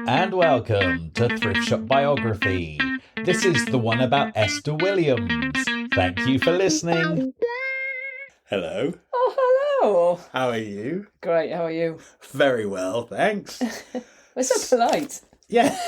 And welcome to Thrift Shop Biography. This is the one about Esther Williams. Thank you for listening. Hello. Oh, hello. How are you? Great, how are you? Very well, thanks. We're so polite. Yeah,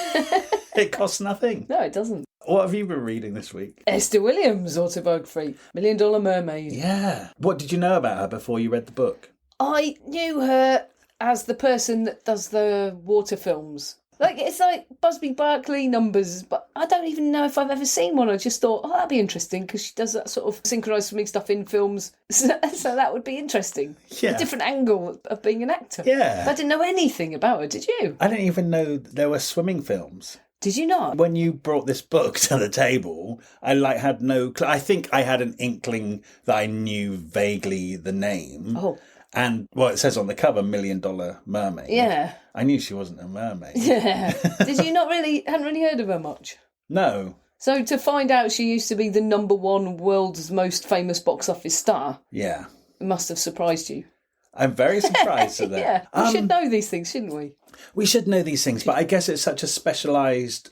it costs nothing. No, it doesn't. What have you been reading this week? Esther Williams' autobiography, $1 Million Mermaid. Yeah. What did you know about her before you read the book? I knew her as the person that does the water films. It's like Busby Berkeley numbers, but I don't even know if I've ever seen one. I just thought, that'd be interesting because she does that sort of synchronised swimming stuff in films. So that would be interesting. Yeah. A different angle of being an actor. Yeah. I didn't know anything about her, did you? I didn't even know there were swimming films. Did you not? When you brought this book to the table, I had no clue. I think I had an inkling that I knew vaguely the name. Oh. And, it says on the cover, $1 Million Mermaid. Yeah. I knew she wasn't a mermaid. Yeah. Did you hadn't really heard of her much? No. So to find out she used to be the #1 world's most famous box office star, Yeah. it must have surprised you. I'm very surprised at that. Yeah, we should know these things, shouldn't we? We should know these things, but I guess it's such a specialised...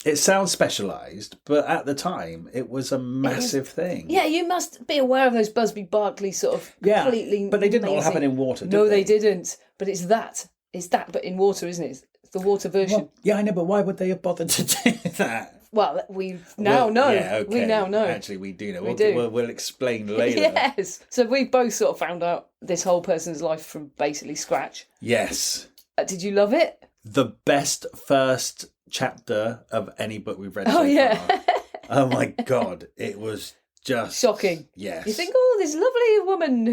it sounds specialised, but at the time, it was a massive thing. Yeah, you must be aware of those Busby Berkeley sort of completely but they didn't all amazing... happen in water, did No, they? they didn't. But it's that, but in water, isn't it? It's the water version. Well, yeah, I know, but why would they have bothered to do that? Well, we now know. Yeah, okay. We now know. Actually, we do know. do. We'll explain later. Yes. So we both sort of found out this whole person's life from basically scratch. Yes. Did you love it? The best first chapter of any book we've read so far. Oh my God. It was just... shocking. Yes. You think, this lovely woman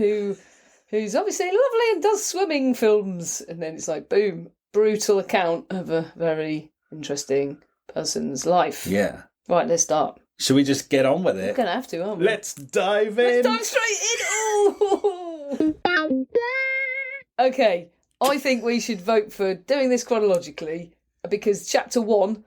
who's obviously lovely and does swimming films. And then it's like, boom, brutal account of a very interesting person's life. Yeah. Right, let's start. Should we just get on with it? We're going to have to, aren't we? Let's dive in. Let's dive straight in. Ooh. Okay, I think we should vote for doing this chronologically because chapter 1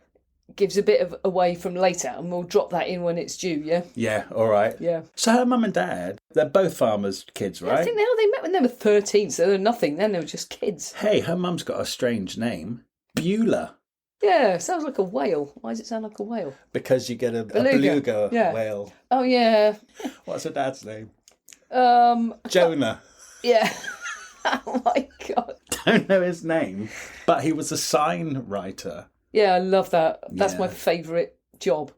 gives a bit of away from later and we'll drop that in when it's due, yeah? Yeah, all right. Yeah. So her mum and dad, they're both farmers' kids, right? I think they met when they were 13, so they're nothing then, they were just kids. Hey, her mum's got a strange name. Beulah. Yeah, sounds like a whale. Why does it sound like a whale? Because you get a beluga whale. Oh, yeah. What's her dad's name? Jonah. Yeah. Oh, my God. Don't know his name, but he was a sign writer. Yeah, I love that. That's my favourite job.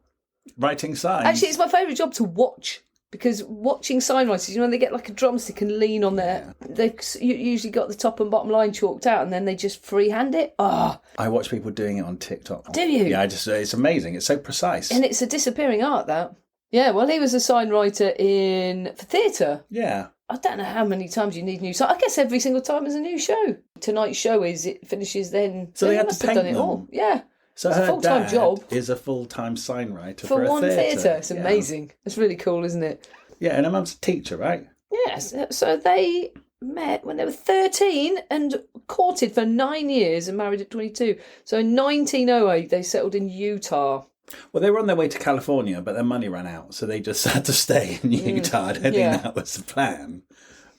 Writing signs. Actually, it's my favourite job to watch. Because watching sign writers, they get like a drumstick and lean on there. They've usually got the top and bottom line chalked out and then they just freehand it. I watch people doing it on TikTok. Do you? Yeah, it's amazing. It's so precise. And it's a disappearing art, that. Yeah, well, he was a sign writer for theatre. Yeah. I don't know how many times you need new sign. I guess every single time there's a new show. Tonight's show it finishes then. So they had must to have paint done them. it all. Yeah. So it's her a full-time dad job is a full-time sign writer for a one theatre. It's Yeah. amazing. It's really cool, isn't it? Yeah, and her mum's a teacher, right? Yes. So they met when they were 13 and courted for 9 years and married at 22. So in 1908, they settled in Utah. Well, they were on their way to California, but their money ran out, so they just had to stay in Utah. I don't think that was the plan.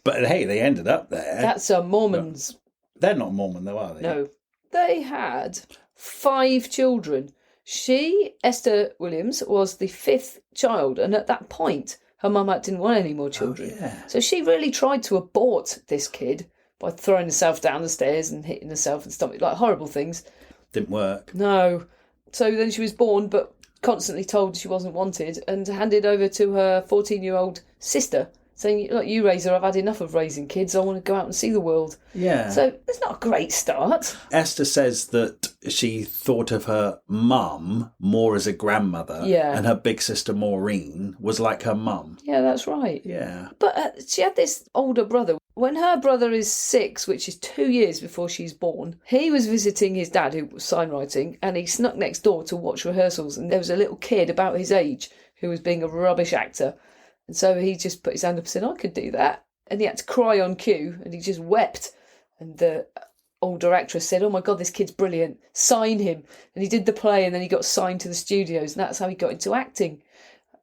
But hey, they ended up there. That's Mormons. But they're not Mormon, though, are they? No. They had 5 children. She, Esther Williams, was the 5th child, and at that point, her mum didn't want any more children. Oh, yeah. So she really tried to abort this kid by throwing herself down the stairs and hitting herself and stuff, like horrible things. Didn't work. No. So then she was born, but constantly told she wasn't wanted and handed over to her 14-year-old sister, saying, look, you raise her, I've had enough of raising kids, I want to go out and see the world. Yeah. So it's not a great start. Esther says that she thought of her mum more as a grandmother, Yeah. and her big sister Maureen was like her mum. Yeah, that's right. Yeah. But she had this older brother. When her brother is 6, which is 2 years before she's born, he was visiting his dad, who was signwriting, and he snuck next door to watch rehearsals. And there was a little kid about his age who was being a rubbish actor. And so he just put his hand up and said, I could do that. And he had to cry on cue, and he just wept. And the older actress said, oh my God, this kid's brilliant. Sign him. And he did the play, and then he got signed to the studios, and that's how he got into acting.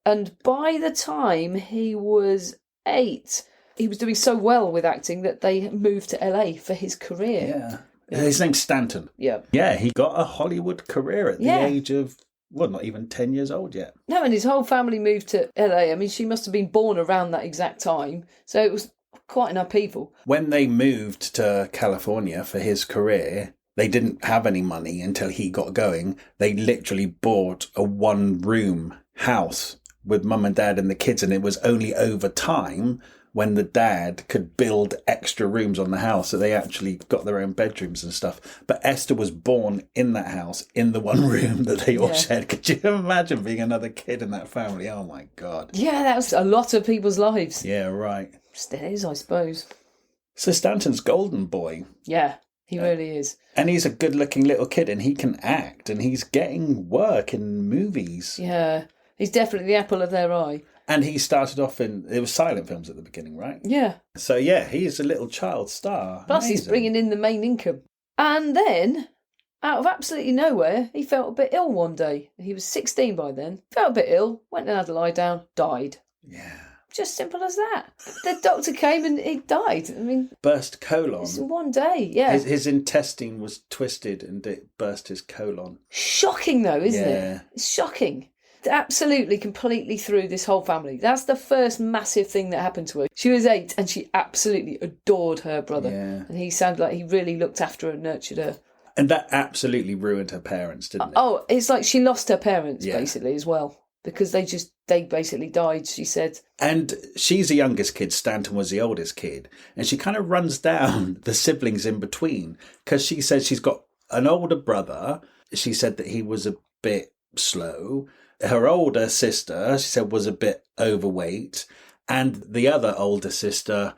And by the time he was 8... he was doing so well with acting that they moved to LA for his career. Yeah. His name's Stanton. Yeah. Yeah, he got a Hollywood career at the age of, well, not even 10 years old yet. No, and his whole family moved to LA. I mean, she must have been born around that exact time. So it was quite an upheaval. When they moved to California for his career, they didn't have any money until he got going. They literally bought a one-room house with mum and dad and the kids, and it was only over time when the dad could build extra rooms on the house that they actually got their own bedrooms and stuff. But Esther was born in that house, in the one room that they all shared. Could you imagine being another kid in that family? Oh, my God. Yeah, that was a lot of people's lives. Yeah, right. Still is, I suppose. So Stanton's golden boy. Yeah, he really is. And he's a good-looking little kid, and he can act, and he's getting work in movies. Yeah, he's definitely the apple of their eye. And he started off it was silent films at the beginning, right? Yeah. So, yeah, he's a little child star. Plus, he's bringing in the main income. And then, out of absolutely nowhere, he felt a bit ill one day. He was 16 by then. Felt a bit ill, went and had a lie down, died. Yeah. Just simple as that. The doctor came and he died. I mean... Burst colon. It's one day, yeah. His intestine was twisted and it burst his colon. Shocking, though, isn't it? It's shocking. Absolutely, completely threw this whole family. That's the first massive thing that happened to her. She was 8 and she absolutely adored her brother. Yeah. And he sounded like he really looked after her and nurtured her. And that absolutely ruined her parents, didn't it? Oh, it's like she lost her parents, basically, as well. Because they basically died, she said. And she's the youngest kid. Stanton was the oldest kid. And she kind of runs down the siblings in between. Because she said she's got an older brother. She said that he was a bit slow. Her older sister, she said, was a bit overweight. And the other older sister,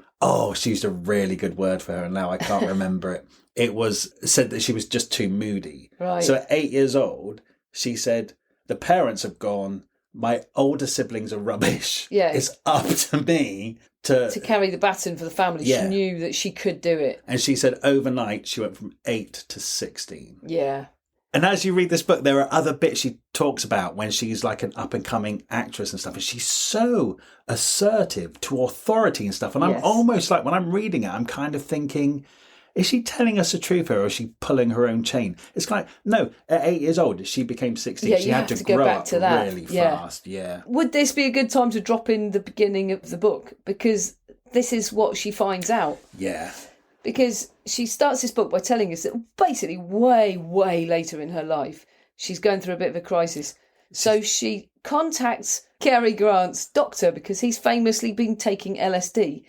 she used a really good word for her, and now I can't remember it. It was said that she was just too moody. Right. So at 8 years old, she said, the parents have gone, my older siblings are rubbish. Yeah. It's up to me to carry the baton for the family. Yeah. She knew that she could do it. And she said overnight she went from 8 to 16. Yeah. And as you read this book, there are other bits she talks about when she's like an up-and-coming actress and stuff. And she's so assertive to authority and stuff. And I'm almost like, when I'm reading it, I'm kind of thinking, is she telling us the truth here or is she pulling her own chain? It's like, no, at 8 years old, she became 16. Yeah, she you had have to go grow back up to that. really fast. Yeah. Would this be a good time to drop in the beginning of the book? Because this is what she finds out. Yeah. Because she starts this book by telling us that basically way, way later in her life, she's going through a bit of a crisis. So she contacts Cary Grant's doctor because he's famously been taking LSD.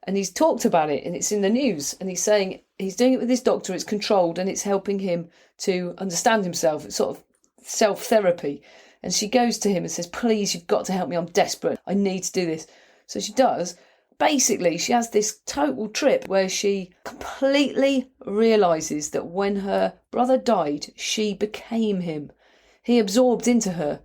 And he's talked about it and it's in the news. And he's saying he's doing it with his doctor, it's controlled and it's helping him to understand himself. It's sort of self-therapy. And she goes to him and says, please, you've got to help me. I'm desperate. I need to do this. So she does. Basically, she has this total trip where she completely realises that when her brother died, she became him. He absorbed into her.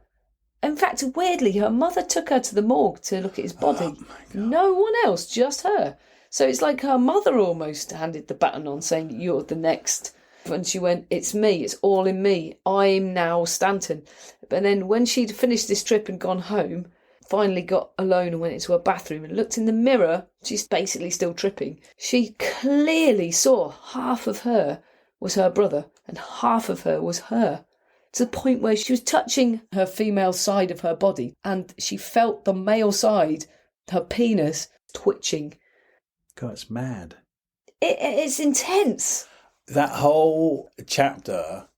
In fact, weirdly, her mother took her to the morgue to look at his body. No one else, just her. So it's like her mother almost handed the baton on, saying, you're the next. And she went, it's me, it's all in me. I'm now Stanton. But then when she'd finished this trip and gone home, finally got alone and went into her bathroom and looked in the mirror, she's basically still tripping. She clearly saw half of her was her brother and half of her was her. To the point where she was touching her female side of her body and she felt the male side, her penis, twitching. God, it's mad. It's intense. That whole chapter,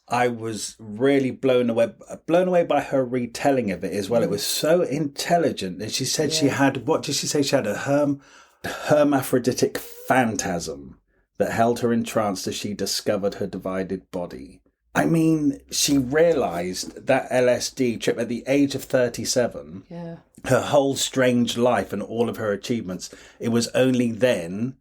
I was really blown away by her retelling of it as well. It was so intelligent. And she said she had, what did she say? She had a hermaphroditic phantasm that held her entranced as she discovered her divided body. I mean, she realised that LSD trip at the age of 37, her whole strange life and all of her achievements, it was only then,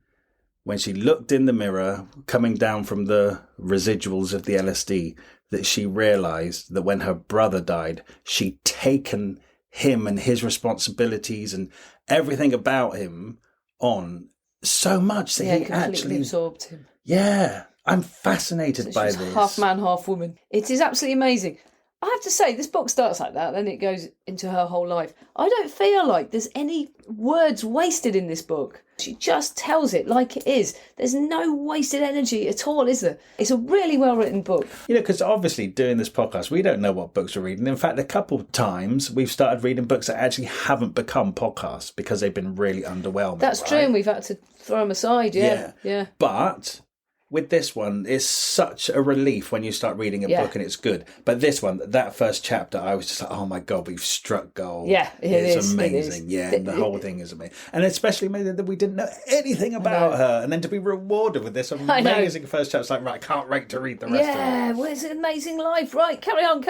when she looked in the mirror, coming down from the residuals of the LSD, that she realised that when her brother died, she'd taken him and his responsibilities and everything about him on so much that he actually absorbed him. Yeah. I'm fascinated by this. Half man, half woman. It is absolutely amazing. I have to say, this book starts like that, then it goes into her whole life. I don't feel like there's any words wasted in this book. She just tells it like it is. There's no wasted energy at all, is there? It's a really well-written book. Because obviously doing this podcast, we don't know what books we're reading. In fact, a couple of times we've started reading books that actually haven't become podcasts because they've been really underwhelming. That's right? true, and we've had to throw them aside, yeah. But with this one, it's such a relief when you start reading a book and it's good. But this one, that first chapter, I was just like, oh my God, we've struck gold. Yeah, it's amazing. And the whole thing is amazing. And especially that we didn't know anything about her. And then to be rewarded with this amazing first chapter, it's like, right, I can't wait to read the rest of it. Yeah, well, it's an amazing life. Right, carry on.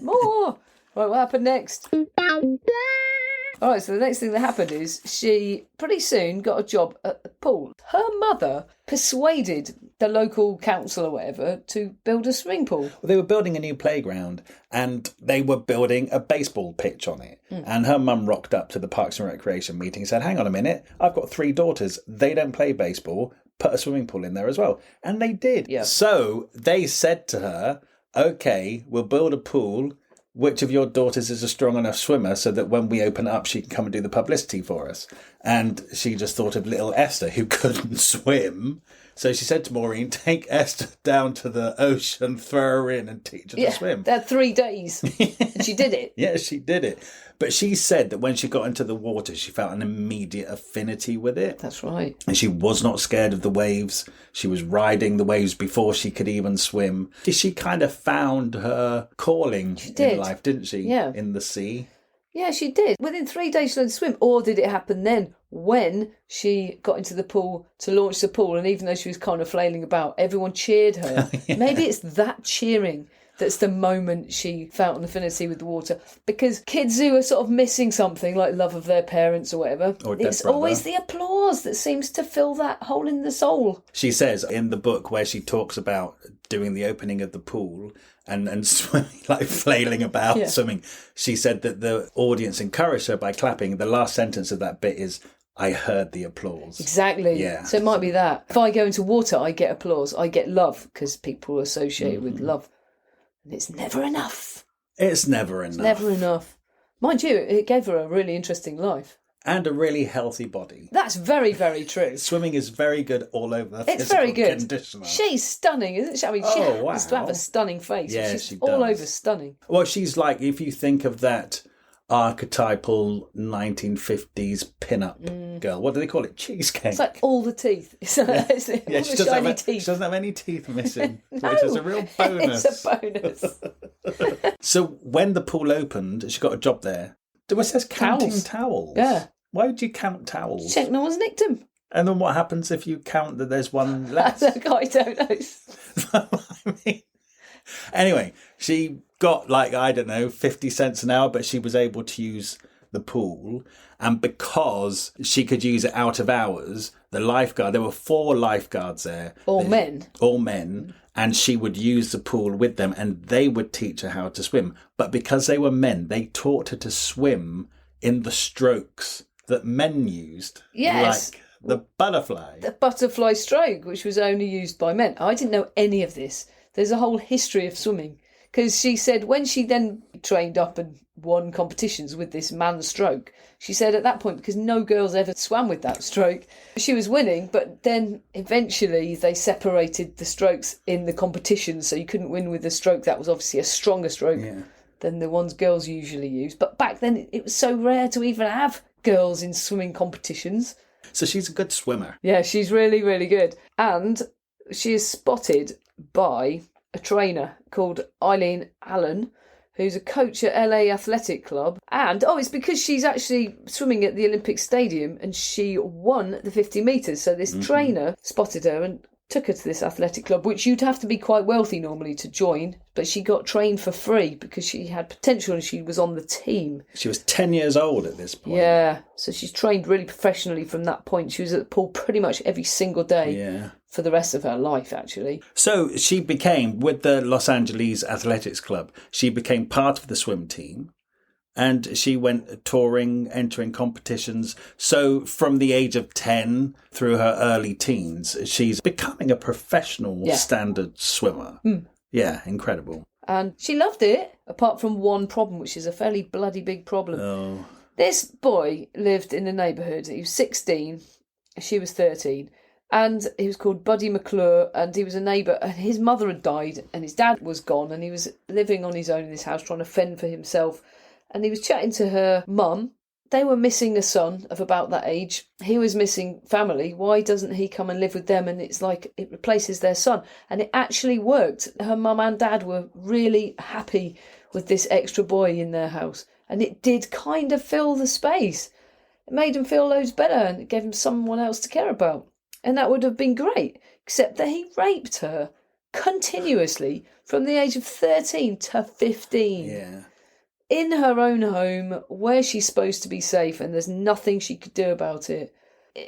More. Right, what happened next? All right, so the next thing that happened is she pretty soon got a job at the pool. Her mother persuaded the local council or whatever to build a swimming pool. Well, they were building a new playground and they were building a baseball pitch on it. And her mum rocked up to the Parks and Recreation meeting and said, hang on a minute, I've got 3 daughters. They don't play baseball. Put a swimming pool in there as well. And they did. Yeah. So they said to her, okay, we'll build a pool. Which of your daughters is a strong enough swimmer so that when we open up, she can come and do the publicity for us? And she just thought of little Esther, who couldn't swim. So she said to Maureen, take Esther down to the ocean, throw her in and teach her to swim. They had 3 days. And she did it. Yeah, she did it. But she said that when she got into the water, she felt an immediate affinity with it. That's right. And she was not scared of the waves. She was riding the waves before she could even swim. She kind of found her calling in life, didn't she? Yeah. In the sea. Yeah, she did. Within 3 days she learned to swim. Or did it happen then when she got into the pool to launch the pool? And even though she was kind of flailing about, everyone cheered her. Maybe it's that cheering that's the moment she felt an affinity with the water. Because kids who are sort of missing something, like love of their parents or whatever, it's always the applause that seems to fill that hole in the soul. She says in the book where she talks about doing the opening of the pool and swimming, like flailing about swimming, she said that the audience encouraged her by clapping. The last sentence of that bit is, I heard the applause. Exactly. Yeah. So it might be that. If I go into water, I get applause. I get love because people associate it with love. And it's never enough. It's never enough. It's never enough. Mind you, it gave her a really interesting life. And a really healthy body. That's very, very true. Swimming is very good all over. It's very good. Conditioner. She's stunning, isn't she? I mean, she has to have a stunning face. Yeah, she's she does. all over stunning. Well, she's like, if you think of that archetypal 1950s pin-up girl. What do they call it? Cheesecake. It's like all the teeth. It's all the shiny teeth. She doesn't have any teeth missing, no, which is a real bonus. It's a bonus. So when the pool opened, she got a job there. It says counting towels. Yeah. Why would you count towels? Check no one's nicked them. And then what happens if you count that there's one left? I don't know. I mean, anyway, she got 50 cents an hour, but she was able to use the pool. And because she could use it out of hours, the lifeguard, there were 4 lifeguards there. All men. And she would use the pool with them and they would teach her how to swim. But because they were men, they taught her to swim in the strokes that men used. Yes. Like the butterfly. The butterfly stroke, which was only used by men. I didn't know any of this. There's a whole history of swimming. Because she said when she then trained up and won competitions with this man stroke, she said at that point, because no girls ever swam with that stroke, she was winning, but then eventually they separated the strokes in the competition, so you couldn't win with a stroke that was obviously a stronger stroke than the ones girls usually use. But back then it was so rare to even have girls in swimming competitions. So she's a good swimmer. Yeah, she's really, really good. And she is spotted by a trainer called Eileen Allen, who's a coach at LA Athletic Club. And, it's because she's actually swimming at the Olympic Stadium and she won the 50 metres. So this trainer spotted her and took her to this athletic club, which you'd have to be quite wealthy normally to join. But she got trained for free because she had potential and she was on the team. She was 10 years old at this point. Yeah, so she's trained really professionally from that point. She was at the pool pretty much every single day for the rest of her life, actually. So she became, with the Los Angeles Athletics Club, she became part of the swim team. And she went touring, entering competitions. So from the age of 10 through her early teens, she's becoming a professional standard swimmer. Yeah, incredible. And she loved it, apart from one problem, which is a fairly bloody big problem. Oh. This boy lived in the neighbourhood. He was 16, she was 13. And he was called Buddy McClure, and he was a neighbour. And his mother had died, and his dad was gone, and he was living on his own in this house, trying to fend for himself. And he was chatting to her mum. They were missing a son of about that age. He was missing family. Why doesn't he come and live with them? And it's like it replaces their son. And it actually worked. Her mum and dad were really happy with this extra boy in their house. And it did kind of fill the space. It made him feel loads better, and it gave him someone else to care about. And that would have been great, except that he raped her continuously from the age of 13 to 15. Yeah. In her own home, where she's supposed to be safe, and there's nothing she could do about it.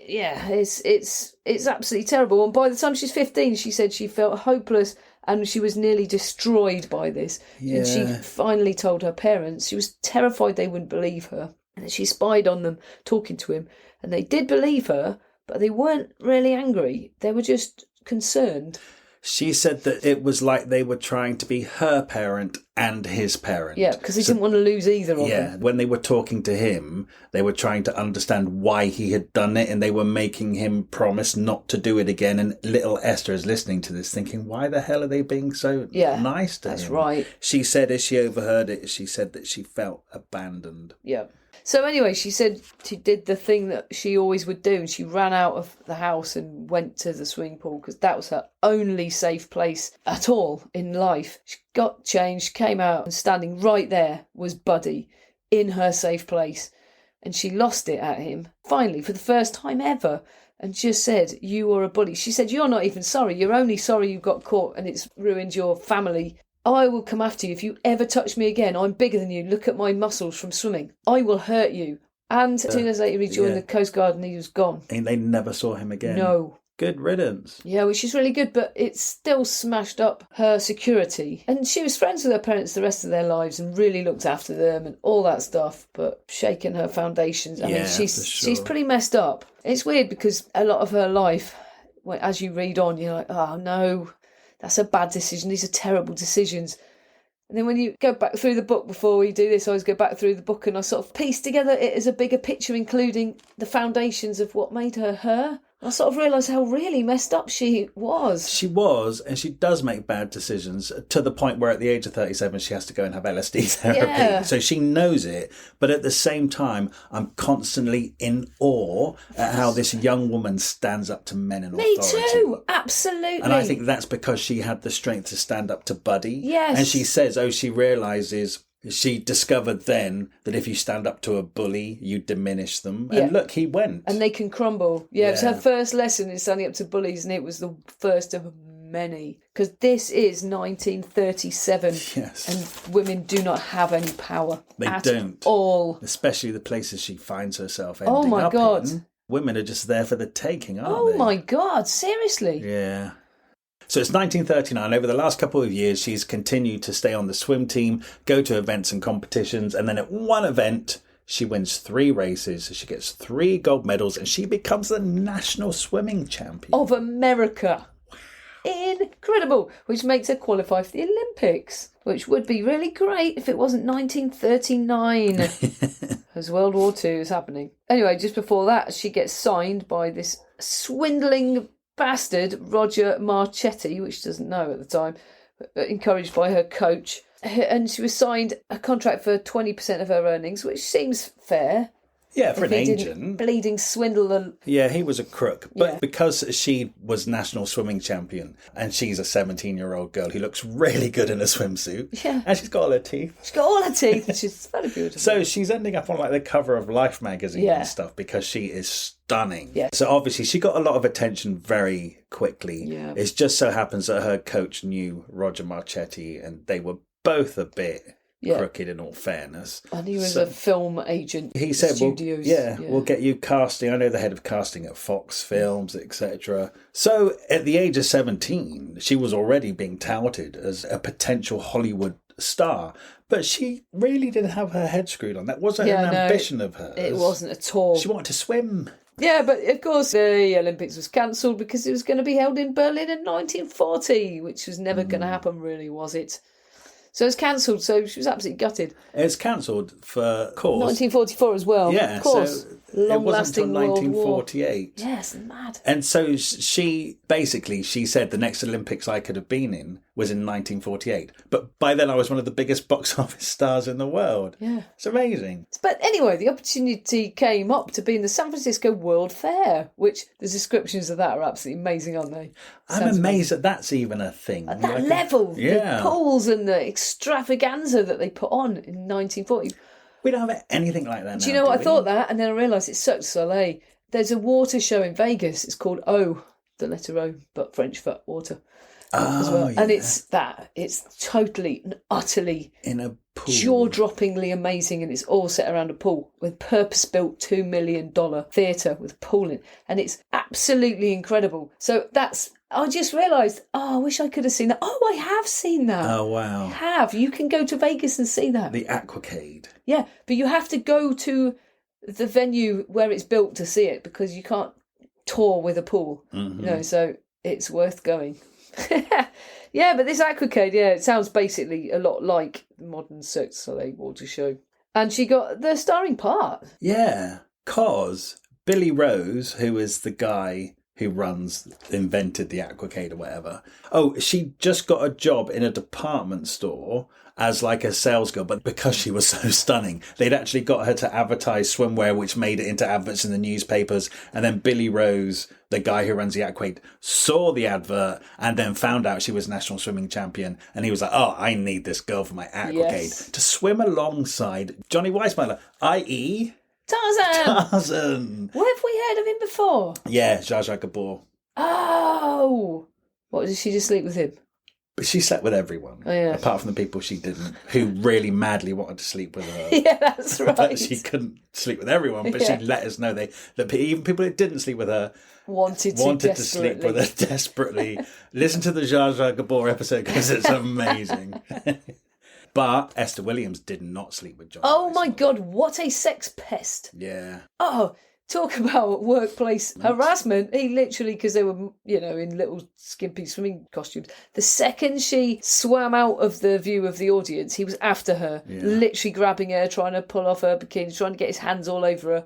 Yeah, it's absolutely terrible. And by the time she's 15, she said she felt hopeless and she was nearly destroyed by this. Yeah. And she finally told her parents. She was terrified they wouldn't believe her. And she spied on them talking to him. And they did believe her, but they weren't really angry. They were just concerned. She said that it was like they were trying to be her parent and his parent. Yeah, because he didn't want to lose either of them. Yeah, when they were talking to him, they were trying to understand why he had done it, and they were making him promise not to do it again. And little Esther is listening to this thinking, why the hell are they being so nice to him? That's right. She said, as she overheard it, she said that she felt abandoned. Yeah. So anyway, she said she did the thing that she always would do, and she ran out of the house and went to the swimming pool because that was her only safe place at all in life. She got changed, came out, and standing right there was Buddy in her safe place. And she lost it at him, finally, for the first time ever, and just said, "You are a bully." She said, "You're not even sorry. You're only sorry you got caught and it's ruined your family. I will come after you if you ever touch me again. I'm bigger than you. Look at my muscles from swimming. I will hurt you." And 2 years later, he joined the Coast Guard and he was gone. And they never saw him again. No. Good riddance. Yeah, which is really good, but it still smashed up her security. And she was friends with her parents the rest of their lives and really looked after them and all that stuff, but shaken her foundations. I mean, she's pretty messed up. It's weird because a lot of her life, as you read on, you're like, oh no, that's a bad decision. These are terrible decisions. And then when you go back through the book, before we do this, I always go back through the book and I sort of piece together it as a bigger picture, including the foundations of what made her her. I sort of realised how really messed up she was. She was, and she does make bad decisions to the point where at the age of 37 she has to go and have LSD therapy. Yeah. So she knows it, but at the same time I'm constantly in awe at how this young woman stands up to men in authority. Me too, absolutely. And I think that's because she had the strength to stand up to Buddy. Yes. And she says, she realises... She discovered then that if you stand up to a bully, you diminish them. Yeah. And look, he went. And they can crumble. Yeah, it was her first lesson in standing up to bullies, and it was the first of many. Because this is 1937. Yes. And women do not have any power. They at don't. all. Especially the places she finds herself ending Oh my up God. in. Women are just there for the taking, aren't they? Oh my God, seriously? Yeah. So it's 1939. Over the last couple of years, she's continued to stay on the swim team, go to events and competitions, and then at one event, she wins 3 races. She gets 3 gold medals, and she becomes the national swimming champion. Of America. Incredible. Which makes her qualify for the Olympics, which would be really great if it wasn't 1939, as World War II is happening. Anyway, just before that, she gets signed by this swindling bastard Roger Marchetti, which she doesn't know at the time, encouraged by her coach, and she was signed a contract for 20% of her earnings, which seems fair. Yeah, for If an he didn't agent. bleeding swindle. Yeah, he was a crook. But Yeah. because she was national swimming champion and she's a 17-year-old girl who looks really good in a swimsuit. Yeah. And she's got all her teeth. She's got all her teeth, and she's very beautiful. So she's ending up on like the cover of Life magazine Yeah. and stuff because she is stunning. Yeah. So obviously she got a lot of attention very quickly. Yeah. It just so happens that her coach knew Roger Marchetti and they were both a bit crooked in all fairness. And he was a film agent. He said, studios. we'll get you casting. I know the head of casting at Fox Films, etc. So at the age of 17, she was already being touted as a potential Hollywood star. But she really didn't have her head screwed on. That wasn't an ambition of hers. It wasn't at all. She wanted to swim. Yeah, but of course the Olympics was cancelled because it was going to be held in Berlin in 1940, which was never going to happen really, was it? So it was cancelled, so she was absolutely gutted. It was cancelled for cause. 1944 as well. Yeah, of course. so it wasn't until Long-lasting World War. 1948. Yes, mad. And so she said the next Olympics I could have been in was in 1948. But by then I was one of the biggest box office stars in the world. Yeah. It's amazing. But anyway, the opportunity came up to be in the San Francisco World Fair, which the descriptions of that are absolutely amazing, aren't they? I'm amazed that that's even a thing. At that level, yeah. the pools and the extravaganza that they put on in 1940. We don't have anything like that now. Do you know what I we? thought that? And then I realised it's Cirque du Soleil. There's a water show in Vegas. It's called O, the letter O, but French for water. As well. Yeah. And it's totally and utterly in a pool. jaw-droppingly amazing, and it's all set around a pool with purpose-built $2 million theatre with a pool in, and it's absolutely incredible. So I just realised, I wish I could have seen that. I have seen that. Oh, wow. I have. You can go to Vegas and see that. The Aquacade. Yeah, but you have to go to the venue where it's built to see it, because you can't tour with a pool. Mm-hmm. So it's worth going. Yeah, but this Aquacade, it sounds basically a lot like the modern Cirque du Soleil water show. And she got the starring part. Yeah, because Billy Rose, who is the guy who invented the Aquacade or whatever. She just got a job in a department store as like a sales girl, but because she was so stunning, they'd actually got her to advertise swimwear, which made it into adverts in the newspapers. And then Billy Rose, the guy who runs the Aquacade, saw the advert and then found out she was national swimming champion. And he was like, I need this girl for my Aquacade to swim alongside Johnny Weissmuller, i.e. Tarzan. Where have we heard of him before? Yeah, Zsa Zsa Gabor. Oh, what, did she just sleep with him? But she slept with everyone, apart from the people she didn't, who really madly wanted to sleep with her. Yeah, that's right. But she couldn't sleep with everyone, but she let us know that even people that didn't sleep with her wanted to sleep with her desperately. Listen to the Zsa Zsa Gabor episode because it's amazing. But Esther Williams did not sleep with John. Oh my God, what a sex pest. Yeah. Talk about workplace harassment. He literally, because they were, in little skimpy swimming costumes, the second she swam out of the view of the audience, he was after her, literally grabbing her, trying to pull off her bikini, trying to get his hands all over her.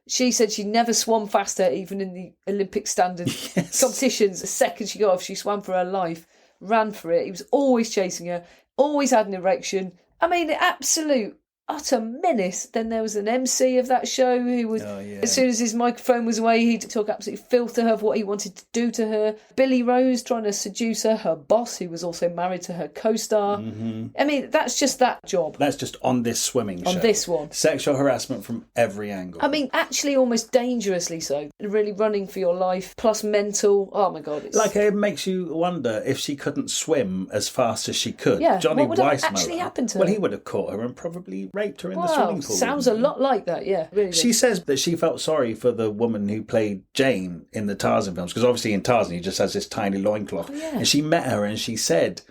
She said she never swam faster, even in the Olympic standard competitions. The second she got off, she swam for her life, ran for it. He was always chasing her, always had an erection. I mean, absolute utter menace. Then there was an MC of that show who would, as soon as his microphone was away, he'd talk absolute filth to her of what he wanted to do to her. Billy Rose trying to seduce her boss, who was also married to her co-star. Mm-hmm. I mean, that's just that job. That's just on this swimming show. On this one. Sexual harassment from every angle. I mean, actually almost dangerously so. Really running for your life, plus mental. Oh my God. It makes you wonder if she couldn't swim as fast as she could. Yeah, Johnny what would Weissmuller actually happen to her? Well, he would have caught her and probably raped her in the swimming pool. Sounds a lot like that, yeah. Really she says that she felt sorry for the woman who played Jane in the Tarzan films, because obviously in Tarzan he just has this tiny loincloth. And she met her and she said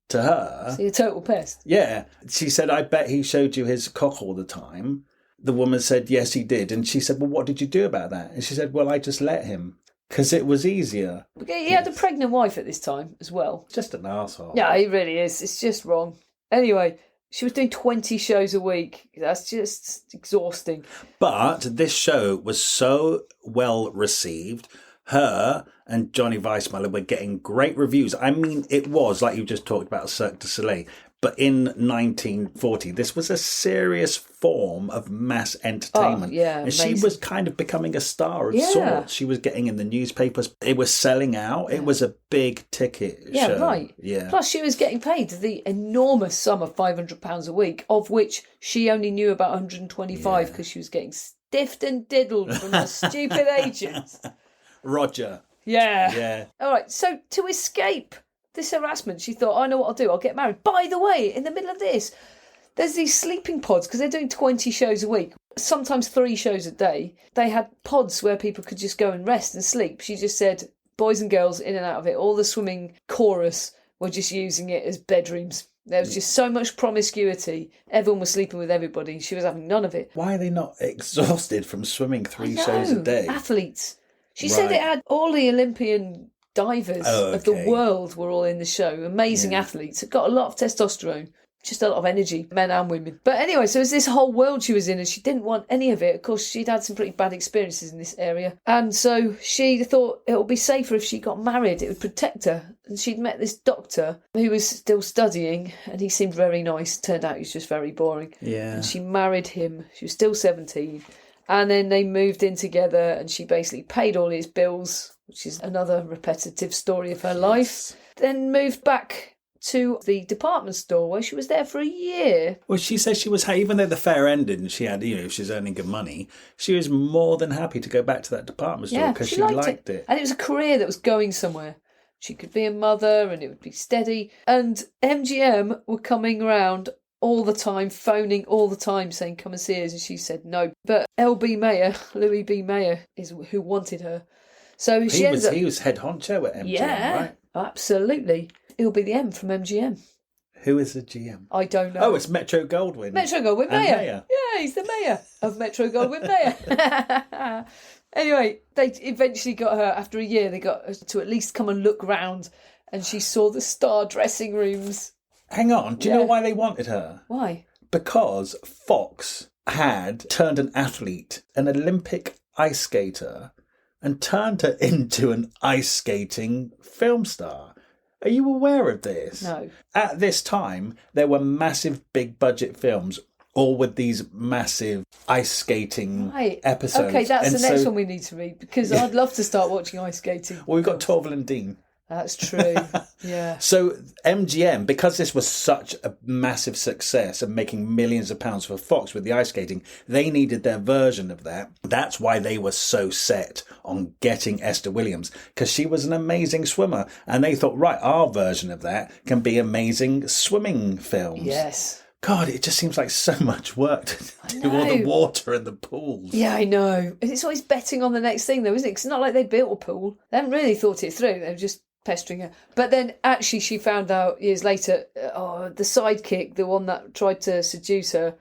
to her... So you're a total pest. Yeah. She said, I bet he showed you his cock all the time. The woman said, yes, he did. And she said, well, what did you do about that? And she said, well, I just let him. Because it was easier. He had a pregnant wife at this time as well. Just an arsehole. Yeah, he really is. It's just wrong. Anyway... She was doing 20 shows a week. That's just exhausting. But this show was so well received. Her and Johnny Weissmuller were getting great reviews. I mean, it was, like you just talked about, Cirque du Soleil. But in 1940, this was a serious form of mass entertainment. And amazing. She was kind of becoming a star of sorts. She was getting in the newspapers. It was selling out. It was a big ticket show. Yeah, right. Yeah. Plus, she was getting paid the enormous sum of £500 a week, of which she only knew about 125 because she was getting stiffed and diddled from her stupid agents. Roger. Yeah. All right, so to escape this harassment, she thought, I know what I'll do. I'll get married. By the way, in the middle of this, there's these sleeping pods, because they're doing 20 shows a week, sometimes 3 shows a day. They had pods where people could just go and rest and sleep. She just said, boys and girls in and out of it. All the swimming chorus were just using it as bedrooms. There was just so much promiscuity. Everyone was sleeping with everybody. She was having none of it. Why are they not exhausted from swimming 3 shows a day? Athletes. She said it had all the Olympian divers of the world were all in the show. Amazing athletes. It got a lot of testosterone. just a lot of energy, men and women. But anyway, so it was this whole world she was in, and she didn't want any of it. Of course, she'd had some pretty bad experiences in this area. And so she thought it would be safer if she got married. It would protect her. And she'd met this doctor who was still studying, and he seemed very nice. Turned out he was just very boring. Yeah. And she married him. She was still 17. And then they moved in together, and she basically paid all his bills, which is another repetitive story of her life. Then moved back to the department store where she was there for a year. Well, she says she was, even though the fair ended and she had, she was earning good money, she was more than happy to go back to that department store because she liked it. And it was a career that was going somewhere. She could be a mother and it would be steady. And MGM were coming around all the time, phoning all the time, saying, come and see us. And she said no. But Louis B. Mayer, is who wanted her. So he was head honcho at MGM, right? Absolutely. It'll be the M from MGM. Who is the GM? I don't know. Oh, it's Metro Goldwyn. Metro Goldwyn Mayer. Yeah, he's the mayor of Metro Goldwyn Mayer. Anyway, they eventually got her, after a year, they got her to at least come and look round, and she saw the star dressing rooms. Hang on, do you know why they wanted her? Why? Because Fox had turned an athlete, an Olympic ice skater, and turned her into an ice skating film star. Are you aware of this? No. At this time, there were massive big budget films, all with these massive ice skating episodes. Okay, that's the next one we need to read, because I'd love to start watching ice skating. Well, we've got Torval and Dean. That's true, yeah. So MGM, because this was such a massive success and making millions of pounds for Fox with the ice skating, they needed their version of that. That's why they were so set on getting Esther Williams, because she was an amazing swimmer. And they thought, right, our version of that can be amazing swimming films. Yes. God, it just seems like so much work to do all the water and the pools. Yeah, I know. And it's always betting on the next thing, though, isn't it? 'Cause it's not like they built a pool. They haven't really thought it through. They were just pestering her. But then actually she found out years later, the sidekick, the one that tried to seduce her,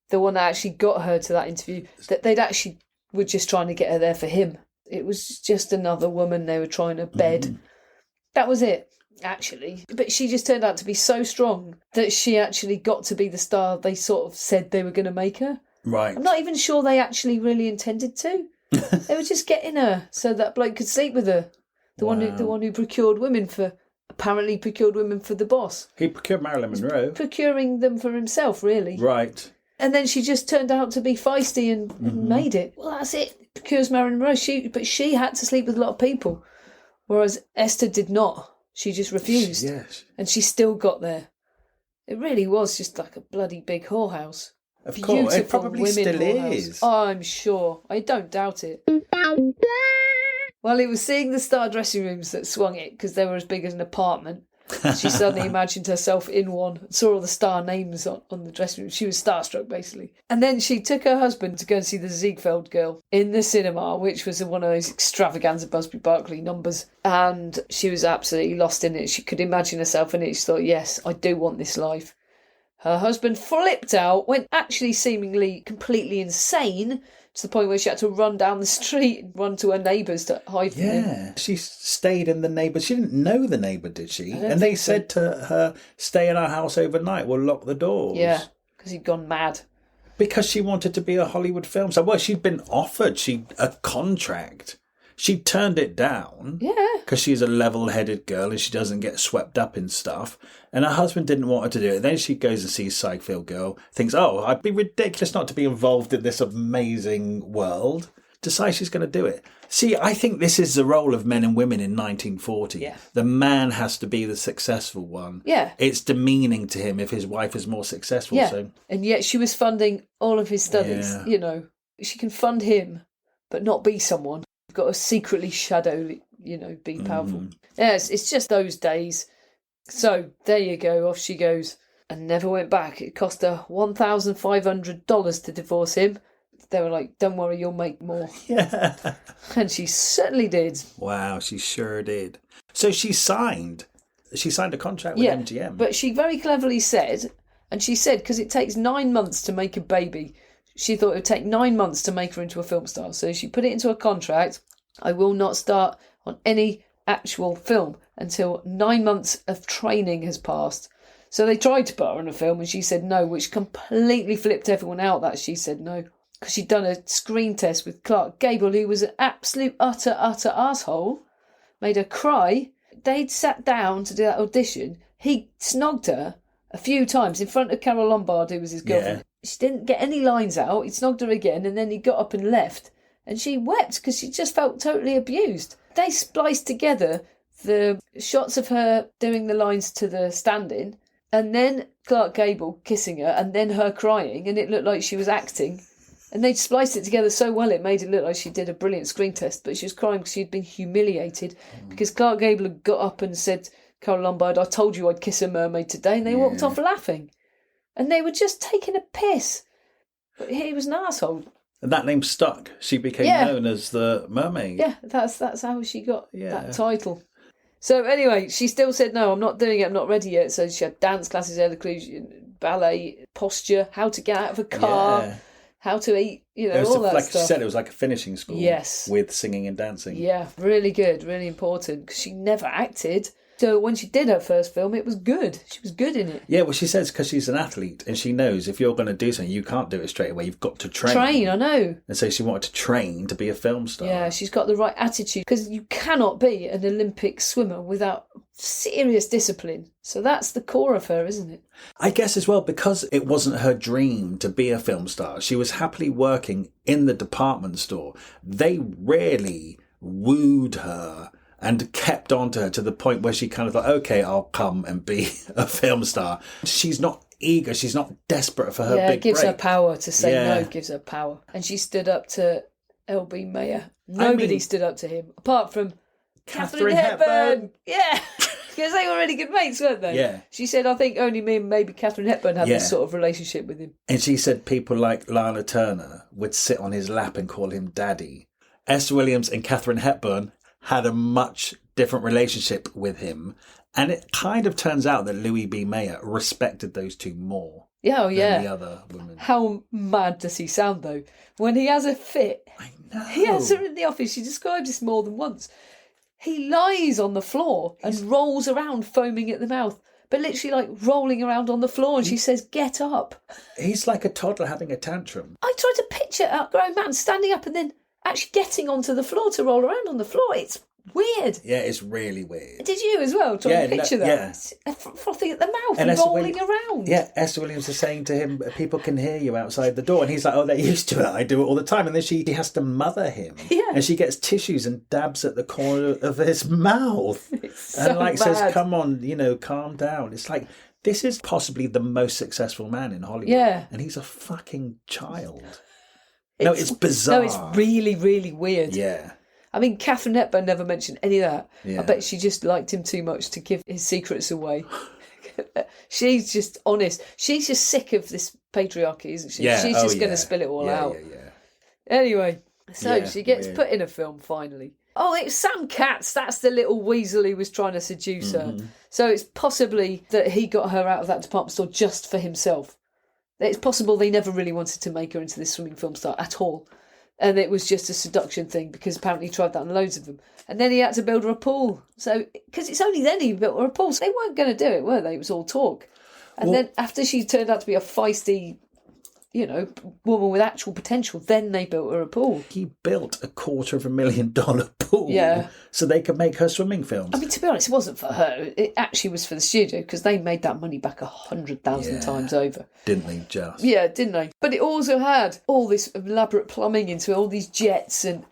the one that actually got her to that interview, that they'd actually were just trying to get her there for him. It was just another woman they were trying to bed. Mm. That was it, actually. But she just turned out to be so strong that she actually got to be the star they sort of said they were going to make her. Right. I'm not even sure they actually really intended to. They were just getting her so that bloke could sleep with her. The one who procured women for the boss. He procured Marilyn Monroe. Procuring them for himself, really. Right. And then she just turned out to be feisty and made it. Well, that's it. Procures Marilyn Monroe. But she had to sleep with a lot of people. Whereas Esther did not. She just refused. Yes. And she still got there. It really was just like a bloody big whorehouse. Of course, it probably still whorehouse. is. Oh, I'm sure. I don't doubt it. Well, it was seeing the star dressing rooms that swung it, because they were as big as an apartment. She suddenly imagined herself in one, saw all the star names on the dressing room. She was starstruck, basically. And then she took her husband to go and see the Ziegfeld Girl in the cinema, which was one of those extravaganza Busby Berkeley numbers. And she was absolutely lost in it. She could imagine herself in it. She thought, yes, I do want this life. Her husband flipped out, went actually seemingly completely insane, to the point where she had to run down the street and run to her neighbours to hide from him. Yeah, she stayed in the neighbour. She didn't know the neighbour, did she? And they said to her, stay in our house overnight, we'll lock the doors. Yeah, because he'd gone mad. Because she wanted to be a Hollywood film star. Well, she'd been offered a contract. She turned it down. Yeah. Because she's a level-headed girl and she doesn't get swept up in stuff. And her husband didn't want her to do it. Then she goes and sees Ziegfeld Girl, thinks, oh, I'd be ridiculous not to be involved in this amazing world. Decides she's going to do it. See, I think this is the role of men and women in 1940. Yeah. The man has to be the successful one. Yeah. It's demeaning to him if his wife is more successful. Yeah. So. And yet she was funding all of his studies. Yeah. You know, she can fund him, but not be someone. You've got to secretly shadow, be powerful. Yes, it's just those days. So there you go. Off she goes and never went back. It cost her $1,500 to divorce him. They were like, don't worry, you'll make more. Yeah. And she certainly did. Wow, she sure did. So she signed a contract with MGM. But she very cleverly said, because it takes 9 months to make a baby, she thought it would take 9 months to make her into a film star. So she put it into a contract. I will not start on any actual film until 9 months of training has passed. So they tried to put her in a film and she said no, which completely flipped everyone out that she said no. Because she'd done a screen test with Clark Gable, who was an absolute utter asshole, made her cry. They'd sat down to do that audition. He snogged her a few times in front of Carol Lombard, who was his girlfriend. Yeah. She didn't get any lines out. He snogged her again, and then he got up and left. And she wept because she just felt totally abused. They spliced together the shots of her doing the lines to the stand-in, and then Clark Gable kissing her, and then her crying, and it looked like she was acting. And they'd spliced it together so well it made it look like she did a brilliant screen test, but she was crying because she'd been humiliated. Because Clark Gable had got up and said, Carol Lombard, I told you I'd kiss a mermaid today, and they walked off laughing. And they were just taking a piss. But he was an arsehole. And that name stuck. She became known as the Mermaid. Yeah, that's how she got that title. So anyway, she still said, no, I'm not doing it, I'm not ready yet. So she had dance classes, elocution, ballet, posture, how to get out of a car, how to eat, all that like stuff. She said, it was like a finishing school. Yes. With singing and dancing. Yeah, really good, really important, because she never acted. So when she did her first film, it was good. She was good in it. Yeah, well, she says because she's an athlete and she knows if you're going to do something, you can't do it straight away. You've got to train. I know. And so she wanted to train to be a film star. Yeah, she's got the right attitude because you cannot be an Olympic swimmer without serious discipline. So that's the core of her, isn't it? I guess as well, because it wasn't her dream to be a film star. She was happily working in the department store. They really wooed her and kept on to her to the point where she kind of thought, okay, I'll come and be a film star. She's not eager. She's not desperate for her big break. It gives her power to say no, gives her power. And she stood up to L.B. Mayer. Nobody stood up to him, apart from Catherine Hepburn. Yeah, because they were really good mates, weren't they? Yeah. She said, I think only me and maybe Catherine Hepburn had this sort of relationship with him. And she said people like Lana Turner would sit on his lap and call him daddy. Esther Williams and Catherine Hepburn had a much different relationship with him. And it kind of turns out that Louis B. Mayer respected those two more than the other women. How mad does he sound, though? When he has a fit, I know. He has her in the office. She describes this more than once. He lies on the floor and rolls around foaming at the mouth, but literally like rolling around on the floor. And she says, get up. He's like a toddler having a tantrum. I tried to picture a grown man standing up and then actually getting onto the floor to roll around on the floor. It's weird. Yeah, it's really weird. Did you as well try to picture that? Yeah. Frothing at the mouth and rolling around. Yeah, Esther Williams is saying to him, people can hear you outside the door. And he's like, oh, they're used to it. I do it all the time. And then she has to mother him. Yeah. And she gets tissues and dabs at the corner of his mouth. And like says, come on, calm down. It's like, this is possibly the most successful man in Hollywood. Yeah. And he's a fucking child. It's bizarre. No, it's really, really weird. Yeah. I mean, Catherine Hepburn never mentioned any of that. Yeah. I bet she just liked him too much to give his secrets away. She's just honest. She's just sick of this patriarchy, isn't she? Yeah. She's just going to spill it all out. Yeah. Anyway, so she gets put in a film finally. Oh, it's Sam Katz. That's the little weasel who was trying to seduce her. So it's possibly that he got her out of that department store just for himself. It's possible they never really wanted to make her into this swimming film star at all. And it was just a seduction thing because apparently he tried that on loads of them. And then he had to build her a pool. So, because it's only then he built her a pool. So they weren't going to do it, were they? It was all talk. And then after she turned out to be a feisty, woman with actual potential, then they built her a pool. He built a $250,000 pool so they could make her swimming films. I mean, to be honest, it wasn't for her. It actually was for the studio because they made that money back 100,000 times over. Didn't they just? Yeah, didn't they? But it also had all this elaborate plumbing into all these jets and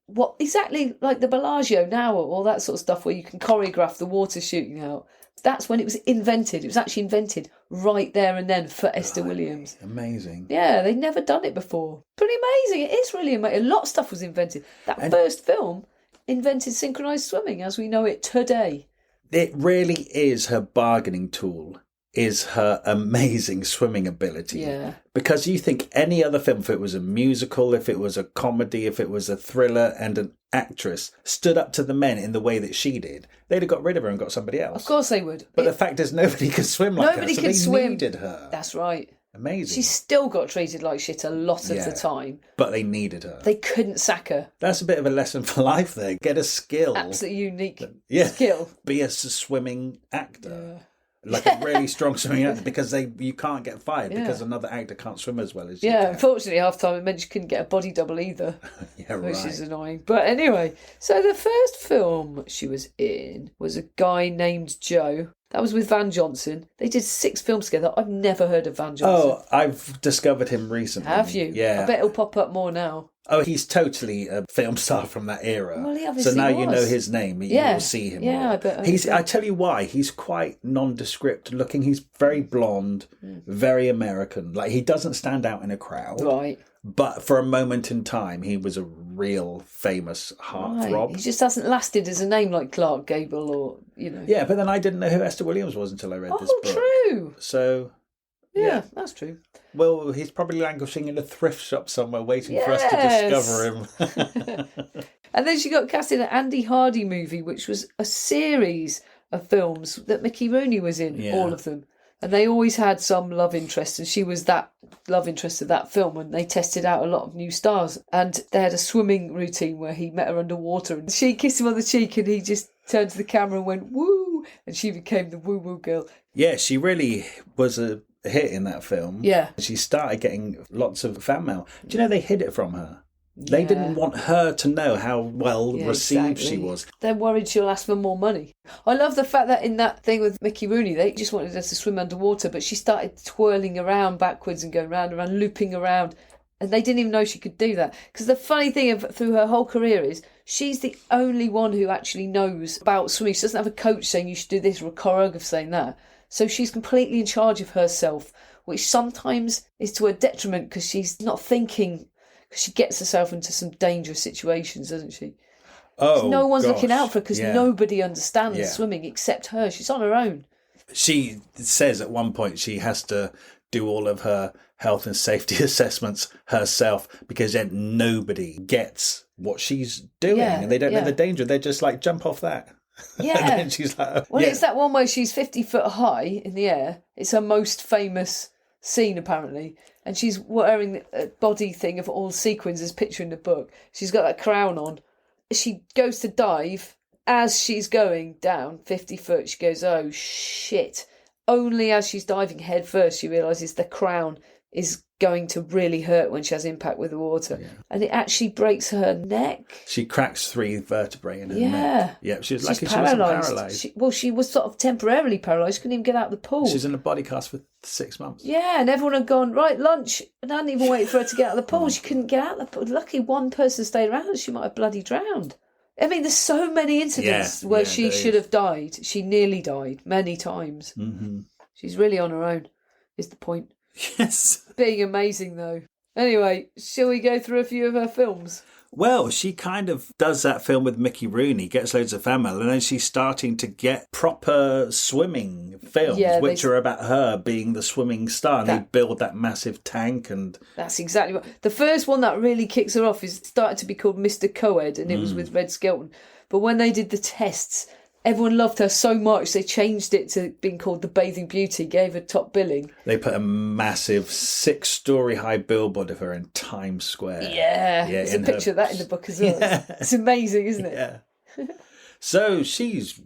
what exactly like the Bellagio now or all that sort of stuff where you can choreograph the water shooting out. That's when it was invented. It was actually invented right there and then for Esther Williams. Amazing. Yeah, they'd never done it before. Pretty amazing. It is really amazing. A lot of stuff was invented. That first film invented synchronised swimming as we know it today. It really is her bargaining tool, is her amazing swimming ability. Yeah. Because you think any other film, if it was a musical, if it was a comedy, if it was a thriller and an actress stood up to the men in the way that she did, they'd have got rid of her and got somebody else. Of course they would. But the fact is nobody could swim like her. Nobody could could swim. Needed her. That's right. Amazing. She still got treated like shit a lot of the time. But they needed her. They couldn't sack her. That's a bit of a lesson for life there. Get a skill. Absolutely unique skill. Skill. Be a swimming actor. Yeah. like a really strong swimming actor, because you can't get fired because another actor can't swim as well as you Yeah, can. unfortunately, half time it meant she couldn't get a body double either, Yeah, which right. is annoying. But anyway, so the first film she was in was a guy named Joe. That was with Van Johnson. They did 6 films together. I've never heard of Van Johnson. Oh, I've discovered him recently. Have you? Yeah. I bet he'll pop up more now. Oh, he's totally a film star from that era. Well, he obviously so now you was. know his name. You will see him. Yeah, more. I bet. I tell you why. He's quite nondescript looking. He's very blonde, very American. Like, he doesn't stand out in a crowd. Right. But for a moment in time, he was a real famous heartthrob. He just hasn't lasted as a name like Clark Gable or, Yeah, but then I didn't know who Esther Williams was until I read this book. True. So, Yeah, that's true. Well, he's probably languishing in a thrift shop somewhere waiting for us to discover him. And then she got cast in an Andy Hardy movie, which was a series of films that Mickey Rooney was in, all of them. And they always had some love interest, and she was that love interest of that film, and they tested out a lot of new stars. And they had a swimming routine where he met her underwater, and she kissed him on the cheek, and he just turned to the camera and went, woo! And she became the woo-woo girl. Yeah, she really was a hit in that film. Yeah. She started getting lots of fan mail. Do you know they hid it from her? They didn't want her to know how well received she was. They're worried she'll ask for more money. I love the fact that in that thing with Mickey Rooney, they just wanted her to swim underwater, but she started twirling around backwards and going round and round, looping around. And they didn't even know she could do that. Because the funny thing through her whole career is she's the only one who actually knows about swimming. She doesn't have a coach saying you should do this or a choreographer saying that. So she's completely in charge of herself, which sometimes is to her detriment because she's not thinking, because she gets herself into some dangerous situations, doesn't she? Oh, no one's gosh. looking out for her because nobody understands swimming except her. She's on her own. She says at one point she has to do all of her health and safety assessments herself because then nobody gets what she's doing and they don't know the danger. They're just like, jump off that. Yeah. And then she's like, well, it's that one where she's 50 foot high in the air. It's her most famous scene, apparently. And she's wearing a body thing of all sequins as picture in the book. She's got that crown on. She goes to dive. As she's going down 50 foot, she goes, oh, shit. Only as she's diving head first, she realises the crown is going to really hurt when she has impact with the water. Yeah. And it actually breaks her neck. She cracks 3 vertebrae in her neck. Yeah, she's lucky she wasn't paralysed. She was sort of temporarily paralysed. She couldn't even get out of the pool. She's in a body cast for 6 months. Yeah, and everyone had gone, right, lunch. And I hadn't even waited for her to get out of the pool. She couldn't get out of the pool. Lucky one person stayed around. She might have bloody drowned. I mean, there's so many incidents where she should have died. She nearly died many times. Mm-hmm. She's really on her own, is the point. Yes. Being amazing, though. Anyway, shall we go through a few of her films? Well, she kind of does that film with Mickey Rooney, gets loads of fan mail, and then she's starting to get proper swimming films, which are about her being the swimming star. And they build that massive tank and... That's exactly what... The first one that really kicks her off is started to be called Mr. Coed, and it was with Red Skelton. But when they did the tests, everyone loved her so much, they changed it to being called The Bathing Beauty, gave her top billing. They put a massive 6-story high billboard of her in Times Square. Yeah, there's a picture of that in the book as well. Yeah. It's amazing, isn't it? Yeah. So she's,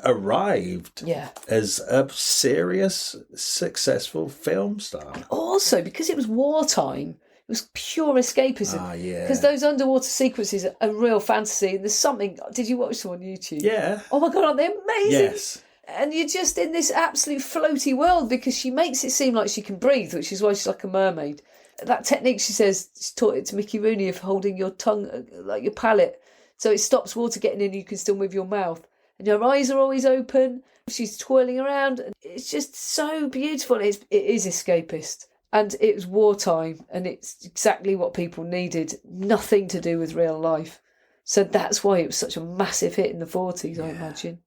arrived as a serious, successful film star. And also, because it was wartime, it was pure escapism. Ah, yeah. Because those underwater sequences are a real fantasy. And there's something... Did you watch them on YouTube? Yeah. Oh my God, aren't they amazing? Yes. And you're just in this absolute floaty world because she makes it seem like she can breathe, which is why she's like a mermaid. That technique, she says, she taught it to Mickey Rooney of holding your tongue like your palate. So it stops water getting in and you can still move your mouth. And your eyes are always open. She's twirling around. And it's just so beautiful. It is escapist. And it was wartime, and it's exactly what people needed. Nothing to do with real life. So that's why it was such a massive hit in the 40s, I imagine.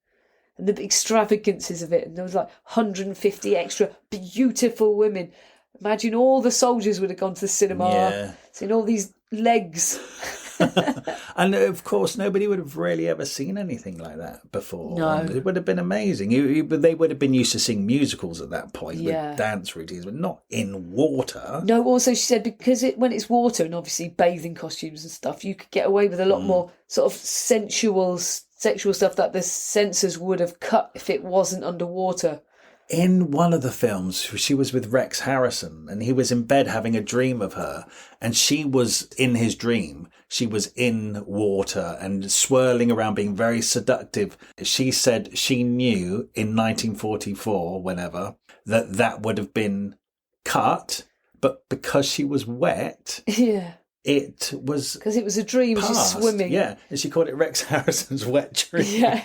And the extravagances of it. And there was like 150 extra beautiful women. Imagine all the soldiers would have gone to the cinema, seen all these legs. And of course, nobody would have really ever seen anything like that before. No. And it would have been amazing. They would have been used to seeing musicals at that point with dance routines, but not in water. No, also she said because when it's water and obviously bathing costumes and stuff, you could get away with a lot more sort of sensual sexual stuff that the censors would have cut if it wasn't underwater. In one of the films, she was with Rex Harrison and he was in bed having a dream of her, and she was in his dream. She was in water and swirling around, being very seductive. She said she knew in 1944, whenever, that would have been cut, but because she was wet, Yeah. it was Because it was a dream, she's passed. swimming. Yeah, and she called it Rex Harrison's wet dream. Yeah.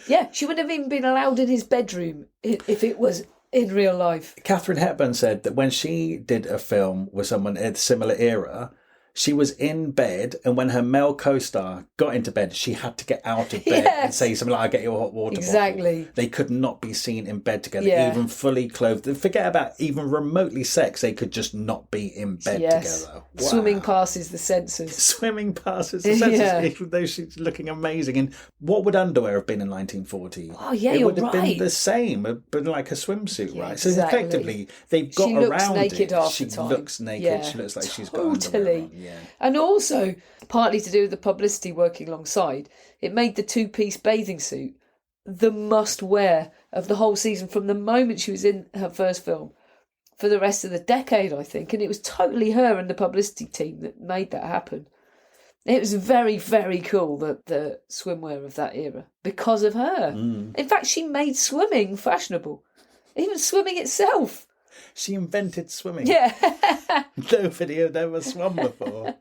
Yeah, she wouldn't have even been allowed in his bedroom if it was in real life. Katharine Hepburn said that when she did a film with someone in a similar era, she was in bed, and when her male co-star got into bed, she had to get out of bed and say something like, "I'll get you a hot water Exactly. bottle." They could not be seen in bed together, Yeah. even fully clothed. Forget about even remotely sex. They could just not be in bed together. Wow. Swimming passes the censors. Swimming passes the senses, Yeah. even though she's looking amazing. And what would underwear have been in 1940? Oh, yeah, it you're would have right. been the same, but like a swimsuit, Yeah, right? So exactly. effectively, they've got She looks around naked it. half She the time. looks naked. Yeah, She looks like she's got underwear totally. on. Yeah. And also, partly to do with the publicity working alongside, it made the two-piece bathing suit the must-wear of the whole season from the moment she was in her first film for the rest of the decade, I think. And it was totally her and the publicity team that made that happen. It was very, very cool, the swimwear of that era, because of her. In fact, she made swimming fashionable. Even swimming itself. She invented swimming. Yeah. Nobody had ever swum before.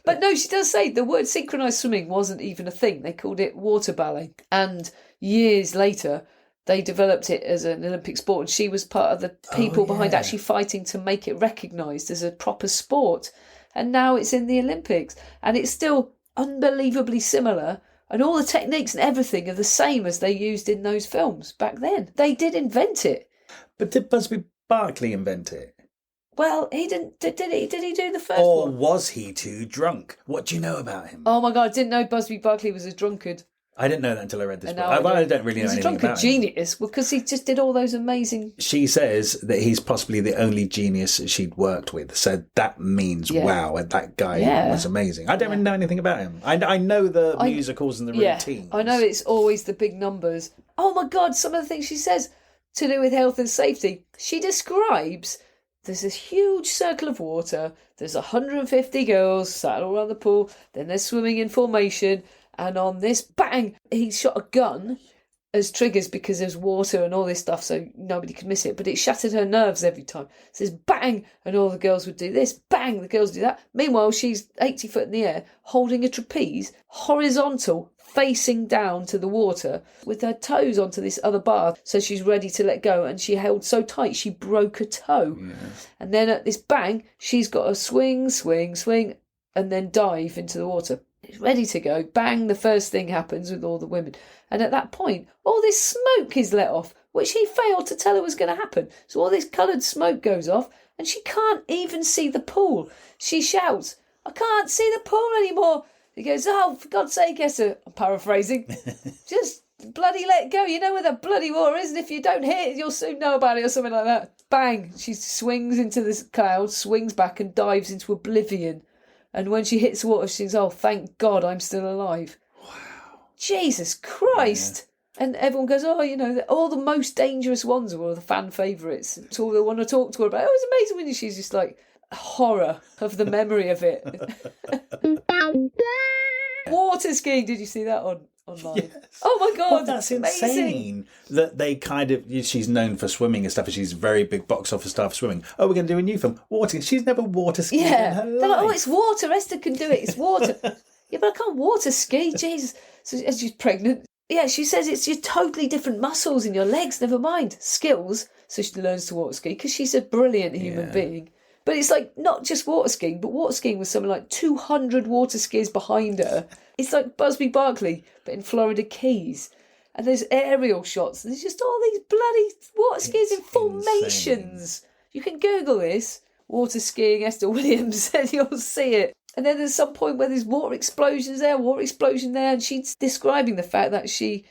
But no, she does say the word synchronised swimming wasn't even a thing. They called it water ballet. And years later, they developed it as an Olympic sport. And she was part of the people behind yeah. actually fighting to make it recognised as a proper sport. And now it's in the Olympics. And it's still unbelievably similar. And all the techniques and everything are the same as they used in those films back then. They did invent it. But did Busby Berkeley invent it? Well, he didn't. Did he? Did he do the first Or one? was he too drunk? What do you know about him? Oh my God! I didn't know Busby Berkeley was a drunkard. I didn't know that until I read this And book. now I don't really know He's a anything drunken about him. genius because he just did all those amazing. She says that he's possibly the only genius she'd worked with. So that means, wow, that guy was amazing. I don't really know anything about him. I know the musicals and the routines. I know it's always the big numbers. Oh my God, some of the things she says to do with health and safety. She describes there's this huge circle of water, there's 150 girls sat all around the pool, then they're swimming in formation, and on this, bang, he shot a gun as triggers because there's water and all this stuff, so nobody could miss it. But it shattered her nerves every time. It says bang, and all the girls would do this, bang, the girls do that. Meanwhile, she's 80 foot in the air, holding a trapeze, horizontal, facing down to the water, with her toes onto this other bar, so she's ready to let go. And she held so tight, she broke a toe. Yeah. And then at this bang, she's got a swing, swing, swing, and then dive into the water. It's ready to go. Bang, the first thing happens with all the women. And at that point, all this smoke is let off, which he failed to tell her was going to happen. So all this coloured smoke goes off, and she can't even see the pool. She shouts, "I can't see the pool anymore." He goes, "Oh, for God's sake, Esther," I'm paraphrasing, "just bloody let go. You know where the bloody water is, and if you don't hit it, you'll soon know about it," or something like that. Bang, she swings into this cloud, swings back and dives into oblivion. And when she hits the water, she thinks, "Oh, thank God I'm still alive." Wow. Jesus Christ. Yeah. And everyone goes, "Oh, you know, all the most dangerous ones are all the fan favourites. It's all they want to talk to her about." Oh, it's amazing when she's just like, horror of the memory of it. Water skiing, did you see that online? Yes. Oh my God, well, that's amazing. Insane that they kind of, she's known for swimming and stuff, and she's very big box office star for swimming. Oh, we're going to do a new film, water. She's never water skied in her life. They're like, "Oh, it's water, Esther can do it, it's water." Yeah, but I can't water ski, Jesus. So as she's pregnant, yeah, she says it's your totally different muscles in your legs, never mind skills. So she learns to water ski because she's a brilliant human being. But it's like not just water skiing, but water skiing with something like 200 water skiers behind her. It's like Busby Berkeley, but in Florida Keys. And there's aerial shots. And there's just all these bloody water skiers in formations. Insane. You can Google this, water skiing Esther Williams, and you'll see it. And then there's some point where there's water explosions there, water explosion there. And she's describing the fact that she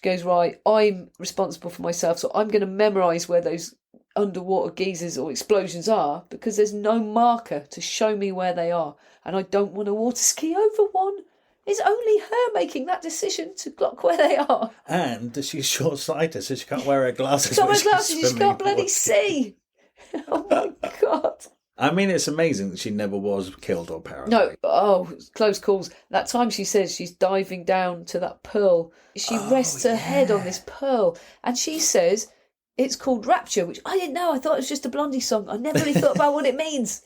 goes, "Right, I'm responsible for myself, so I'm going to memorise where those underwater geysers or explosions are, because there's no marker to show me where they are, and I don't want to water ski over one." It's only her making that decision to look where they are. And she's short-sighted, so she can't wear her glasses. So her when she's glasses, she swimming can't bloody or- see. Oh my God. I mean, it's amazing that she never was killed or paralyzed. No, close calls. That time she says she's diving down to that pearl. She rests her head on this pearl. And she says it's called rapture, which I didn't know. I thought it was just a Blondie song. I never really thought about what it means.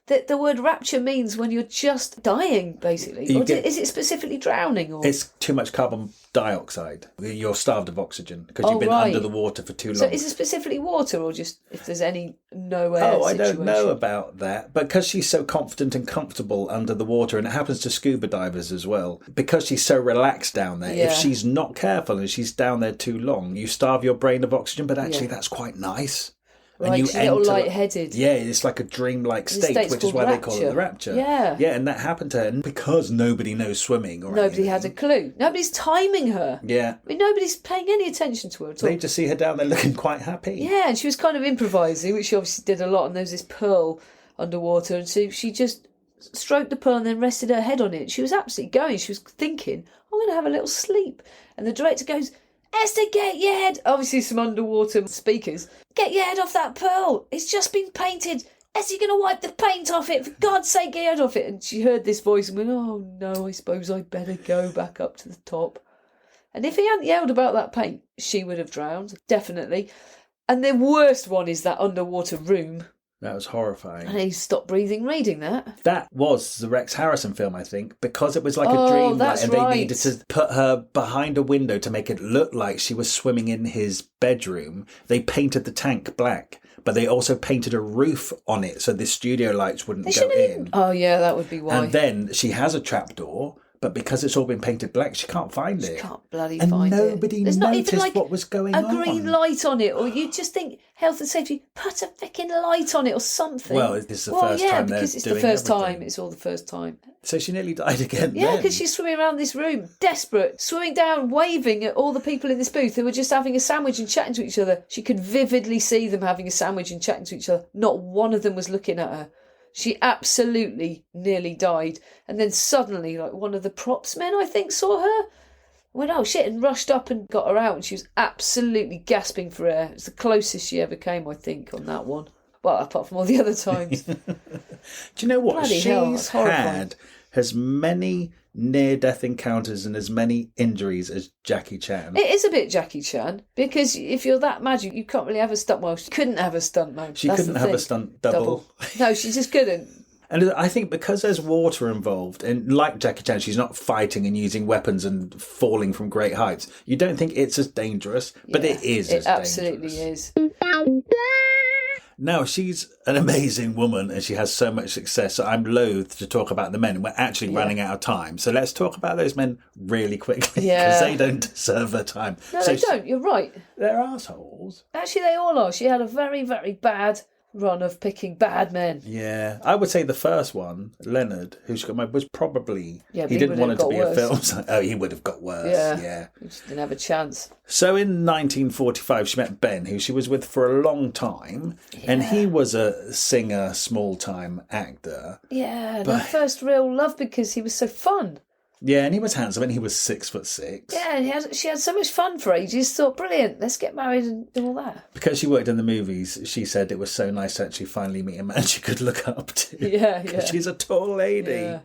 That the word rapture means when you're just dying, basically. Is it specifically drowning? Or? It's too much carbon dioxide. You're starved of oxygen because you've been under the water for too long. So is it specifically water, or just if there's any no air I situation? don't know about that. But because she's so confident and comfortable under the water, and it happens to scuba divers as well, because she's so relaxed down there, if she's not careful and she's down there too long, you starve your brain of oxygen, but actually that's quite nice. Right, and she's a little lightheaded. Yeah, it's like a dreamlike state, which is why they call it the rapture. Yeah. Yeah, and that happened to her. And because nobody knows swimming or Nobody anything, had a clue. Nobody's timing her. Yeah. I mean, nobody's paying any attention to her at all. They just see her down there looking quite happy. Yeah, and she was kind of improvising, which she obviously did a lot, and there was this pearl underwater, and so she just stroked the pearl and then rested her head on it. She was absolutely going. She was thinking, I'm going to have a little sleep. And the director goes, Esther, get your head. Obviously, some underwater speakers. Get your head off that pearl. It's just been painted. Esther, you're going to wipe the paint off it. For God's sake, get your head off it. And she heard this voice and went, oh no, I suppose I'd better go back up to the top. And if he hadn't yelled about that paint, she would have drowned, definitely. And the worst one is that underwater room. That was horrifying. And he stopped breathing reading that. That was the Rex Harrison film, I think, because it was like a dream, and they needed to put her behind a window to make it look like she was swimming in his bedroom. They painted the tank black, but they also painted a roof on it so the studio lights wouldn't go in. Oh yeah, that would be why. And then she has a trapdoor, but because it's all been painted black, she can't find it. She can't bloody find it. And nobody noticed what was going on. A green light on it, or you just think health and safety, put a fucking light on it or something. Well, this is the first time they're because it's the doing first everything. time. It's all the first time. So she nearly died again. Yeah, because she's swimming around this room, desperate, swimming down, waving at all the people in this booth who were just having a sandwich and chatting to each other. She could vividly see them having a sandwich and chatting to each other. Not one of them was looking at her. She absolutely nearly died. And then suddenly, like one of the props men, I think, saw her. Went, oh shit, and rushed up and got her out. And she was absolutely gasping for air. It's the closest she ever came, I think, on that one. Well, apart from all the other times. Do you know what? Bloody hell, She's had as many near-death encounters and as many injuries as Jackie Chan. It is a bit Jackie Chan, because if you're that mad, you can't really have a stunt. Well, she couldn't have a stunt man. She couldn't have a stunt double. No, she just couldn't. And I think because there's water involved, and like Jackie Chan, she's not fighting and using weapons and falling from great heights. You don't think it's as dangerous, but it is as dangerous. It absolutely is. Now, she's an amazing woman and she has so much success. So I'm loath to talk about the men. We're actually running out of time. So let's talk about those men really quickly because they don't deserve their time. No, they don't. You're right. They're assholes. Actually, they all are. She had a very, very bad run of picking bad men. Yeah. I would say the first one, Leonard, who she got married, was probably... Yeah, he didn't want it to be worse. a film star. Oh, he would have got worse. Yeah. He just didn't have a chance. So in 1945, she met Ben, who she was with for a long time. Yeah. And he was a singer, small-time actor. Yeah, their first real love because he was so fun. Yeah, and he was handsome, and he was 6'6". Yeah, and she had so much fun for ages. Thought, brilliant, let's get married and do all that. Because she worked in the movies, she said it was so nice to actually finally meet a man she could look up to. Yeah. She's a tall lady.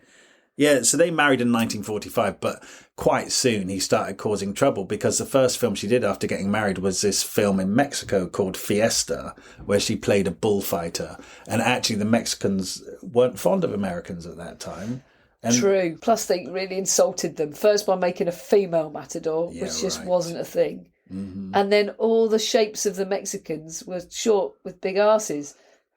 Yeah, so they married in 1945, but quite soon he started causing trouble because the first film she did after getting married was this film in Mexico called Fiesta, where she played a bullfighter. And actually the Mexicans weren't fond of Americans at that time. True. Plus, they really insulted them. First by making a female matador, which just wasn't a thing. Mm-hmm. And then all the shapes of the Mexicans were short with big arses.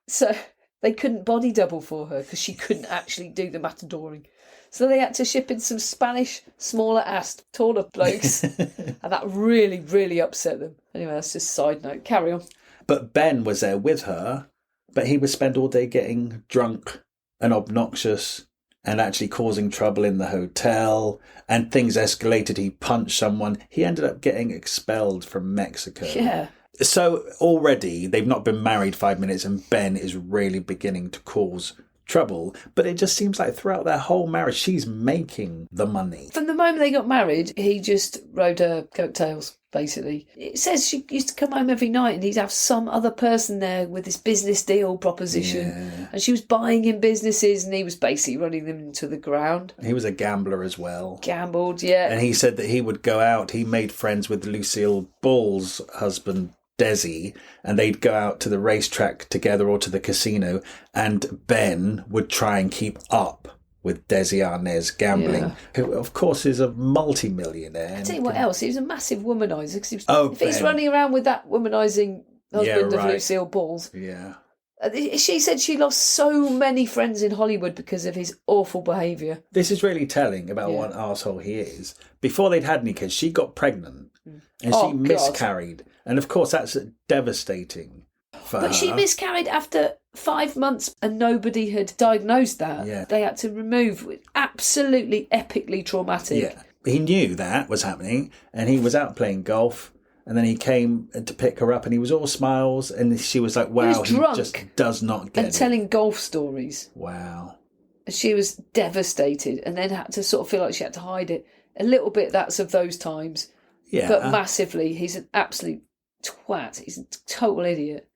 So they couldn't body double for her because she couldn't actually do the matadoring. So they had to ship in some Spanish, smaller-assed, taller blokes. And that really, really upset them. Anyway, that's just a side note. Carry on. But Ben was there with her, but he would spend all day getting drunk and obnoxious and actually causing trouble in the hotel, and things escalated. He punched someone. He ended up getting expelled from Mexico. Yeah. So already they've not been married 5 minutes and Ben is really beginning to cause trouble. But it just seems like throughout their whole marriage, she's making the money. From the moment they got married, he just rode her coattails, basically. It says she used to come home every night and he'd have some other person there with this business deal proposition. Yeah. And she was buying him businesses and he was basically running them into the ground. He was a gambler as well. Gambled, yeah. And he said that he would go out. He made friends with Lucille Ball's husband, Desi, and they'd go out to the racetrack together or to the casino, and Ben would try and keep up with Desi Arnaz gambling, who of course is a multi-millionaire. I'll tell you what else, he was a massive womaniser. If he's Ben. running around with that womanising husband of Lucille Ball's. Yeah. She said she lost so many friends in Hollywood because of his awful behaviour. This is really telling about what an arsehole he is. Before they'd had any kids, she got pregnant and she miscarried. And of course, that's devastating for her. But she miscarried after 5 months and nobody had diagnosed that. Yeah. They had to remove it. Absolutely epically traumatic. Yeah. He knew that was happening and he was out playing golf. And then he came to pick her up and he was all smiles. And she was like, wow, he just does not get it. And telling golf stories. Wow. She was devastated and then had to sort of feel like she had to hide it. A little bit, that's of those times. Yeah. But massively, he's an absolute twat. He's a total idiot.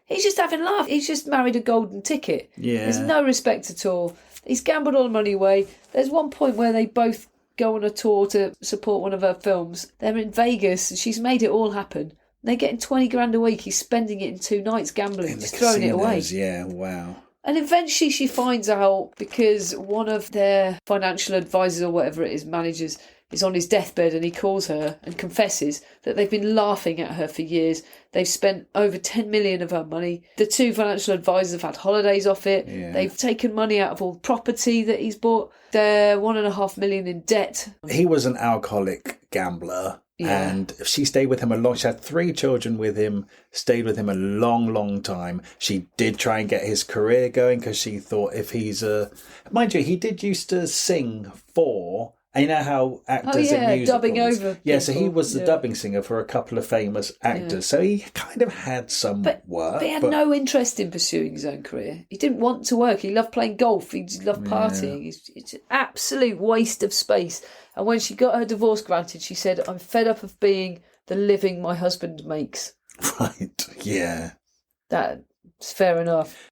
He's just having a laugh. He's just married a golden ticket. Yeah. There's no respect at all. He's gambled all the money away. There's one point where they both go on a tour to support one of her films. They're in Vegas and she's made it all happen. They're getting 20 grand a week. He's spending it in 2 nights gambling, just throwing it away. Yeah, wow. And eventually she finds out because one of their financial advisors or whatever it is, managers, is on his deathbed and he calls her and confesses that they've been laughing at her for years. They've spent over 10 million of her money. The 2 financial advisors have had holidays off it. Yeah. They've taken money out of all the property that he's bought. They're 1.5 million in debt. He was an alcoholic gambler. Yeah. And she stayed with him she had 3 children with him, stayed with him a long, long time. She did try and get his career going because she thought if he's mind you, he did used to sing for, and you know how actors in musicals... dubbing over Yeah, so he people, was the dubbing singer for a couple of famous actors. Yeah. So he kind of had some work. But he had no interest in pursuing his own career. He didn't want to work. He loved playing golf. He loved partying. It's an absolute waste of space. And when she got her divorce granted, she said, I'm fed up of being the living my husband makes. Right, yeah. That's fair enough.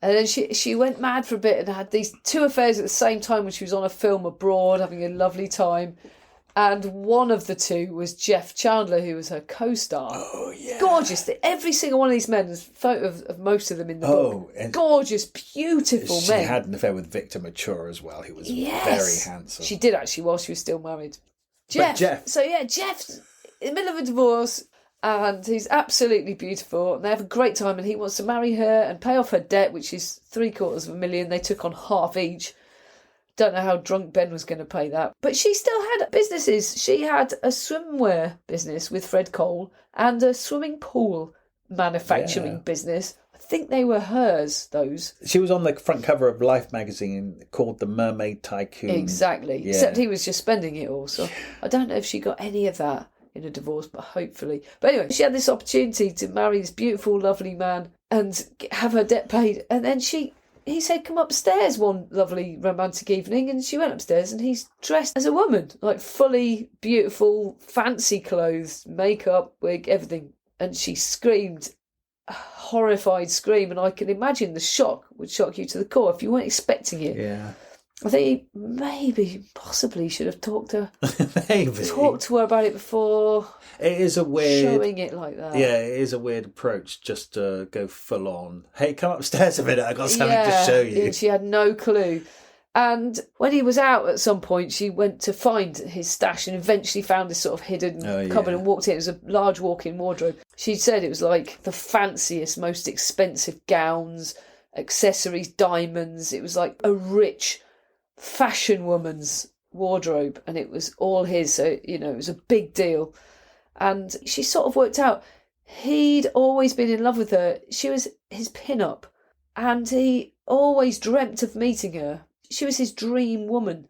And then she went mad for a bit and had these 2 affairs at the same time when she was on a film abroad, having a lovely time. And one of the 2 was Jeff Chandler, who was her co-star. Oh, yeah. Gorgeous. Every single one of these men, there's a photo of most of them in the book. Gorgeous, beautiful men. She had an affair with Victor Mature as well. He was very handsome. She did actually while she was still married. Jeff. So yeah, Jeff's in the middle of a divorce and he's absolutely beautiful and they have a great time and he wants to marry her and pay off her debt, which is $750,000. They took on half each. Don't know how drunk Ben was going to pay that. But she still had businesses. She had a swimwear business with Fred Cole and a swimming pool manufacturing business. I think they were hers, those. She was on the front cover of Life magazine called The Mermaid Tycoon. Exactly. Yeah. Except he was just spending it all. So I don't know if she got any of that in a divorce, but hopefully. But anyway, she had this opportunity to marry this beautiful, lovely man and have her debt paid. And then he said, come upstairs one lovely romantic evening. And she went upstairs and he's dressed as a woman, like fully beautiful, fancy clothes, makeup, wig, everything. And she screamed a horrified scream. And I can imagine the shock would shock you to the core if you weren't expecting it. Yeah. I think he possibly should have talked to her about it before. It is a weird showing it like that. Yeah, it is a weird approach just to go full on. Hey, come upstairs a minute. I got something to show you. And she had no clue. And when he was out at some point, she went to find his stash and eventually found this sort of hidden cupboard and walked in. It was a large walk-in wardrobe. She said it was like the fanciest, most expensive gowns, accessories, diamonds. It was like a rich fashion woman's wardrobe and it was all his, so it was a big deal. And she sort of worked out he'd always been in love with her. She was his pin-up and he always dreamt of meeting her. She was his dream woman.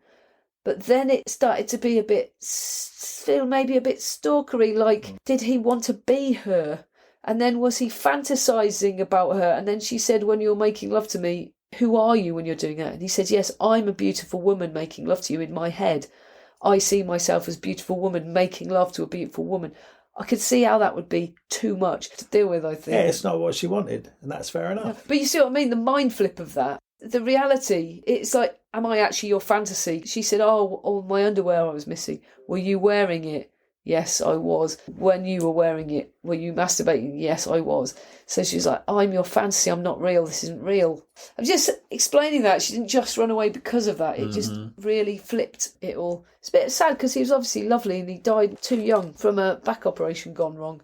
But then it started to be feel maybe a bit stalkery, like did he want to be her? And then was he fantasizing about her? And then she said, when you're making love to me, who are you when you're doing that? And he said, yes, I'm a beautiful woman making love to you in my head. I see myself as a beautiful woman making love to a beautiful woman. I could see how that would be too much to deal with, I think. Yeah, it's not what she wanted, and that's fair enough. But you see what I mean? The mind flip of that. The reality, it's like, am I actually your fantasy? She said, oh, my underwear I was missing. Were you wearing it? Yes, I was. When you were wearing it, were you masturbating? Yes, I was. So she's like, I'm your fantasy, I'm not real, this isn't real. I'm just explaining that. She didn't just run away because of that. It just really flipped it all. It's a bit sad because he was obviously lovely and he died too young from a back operation gone wrong.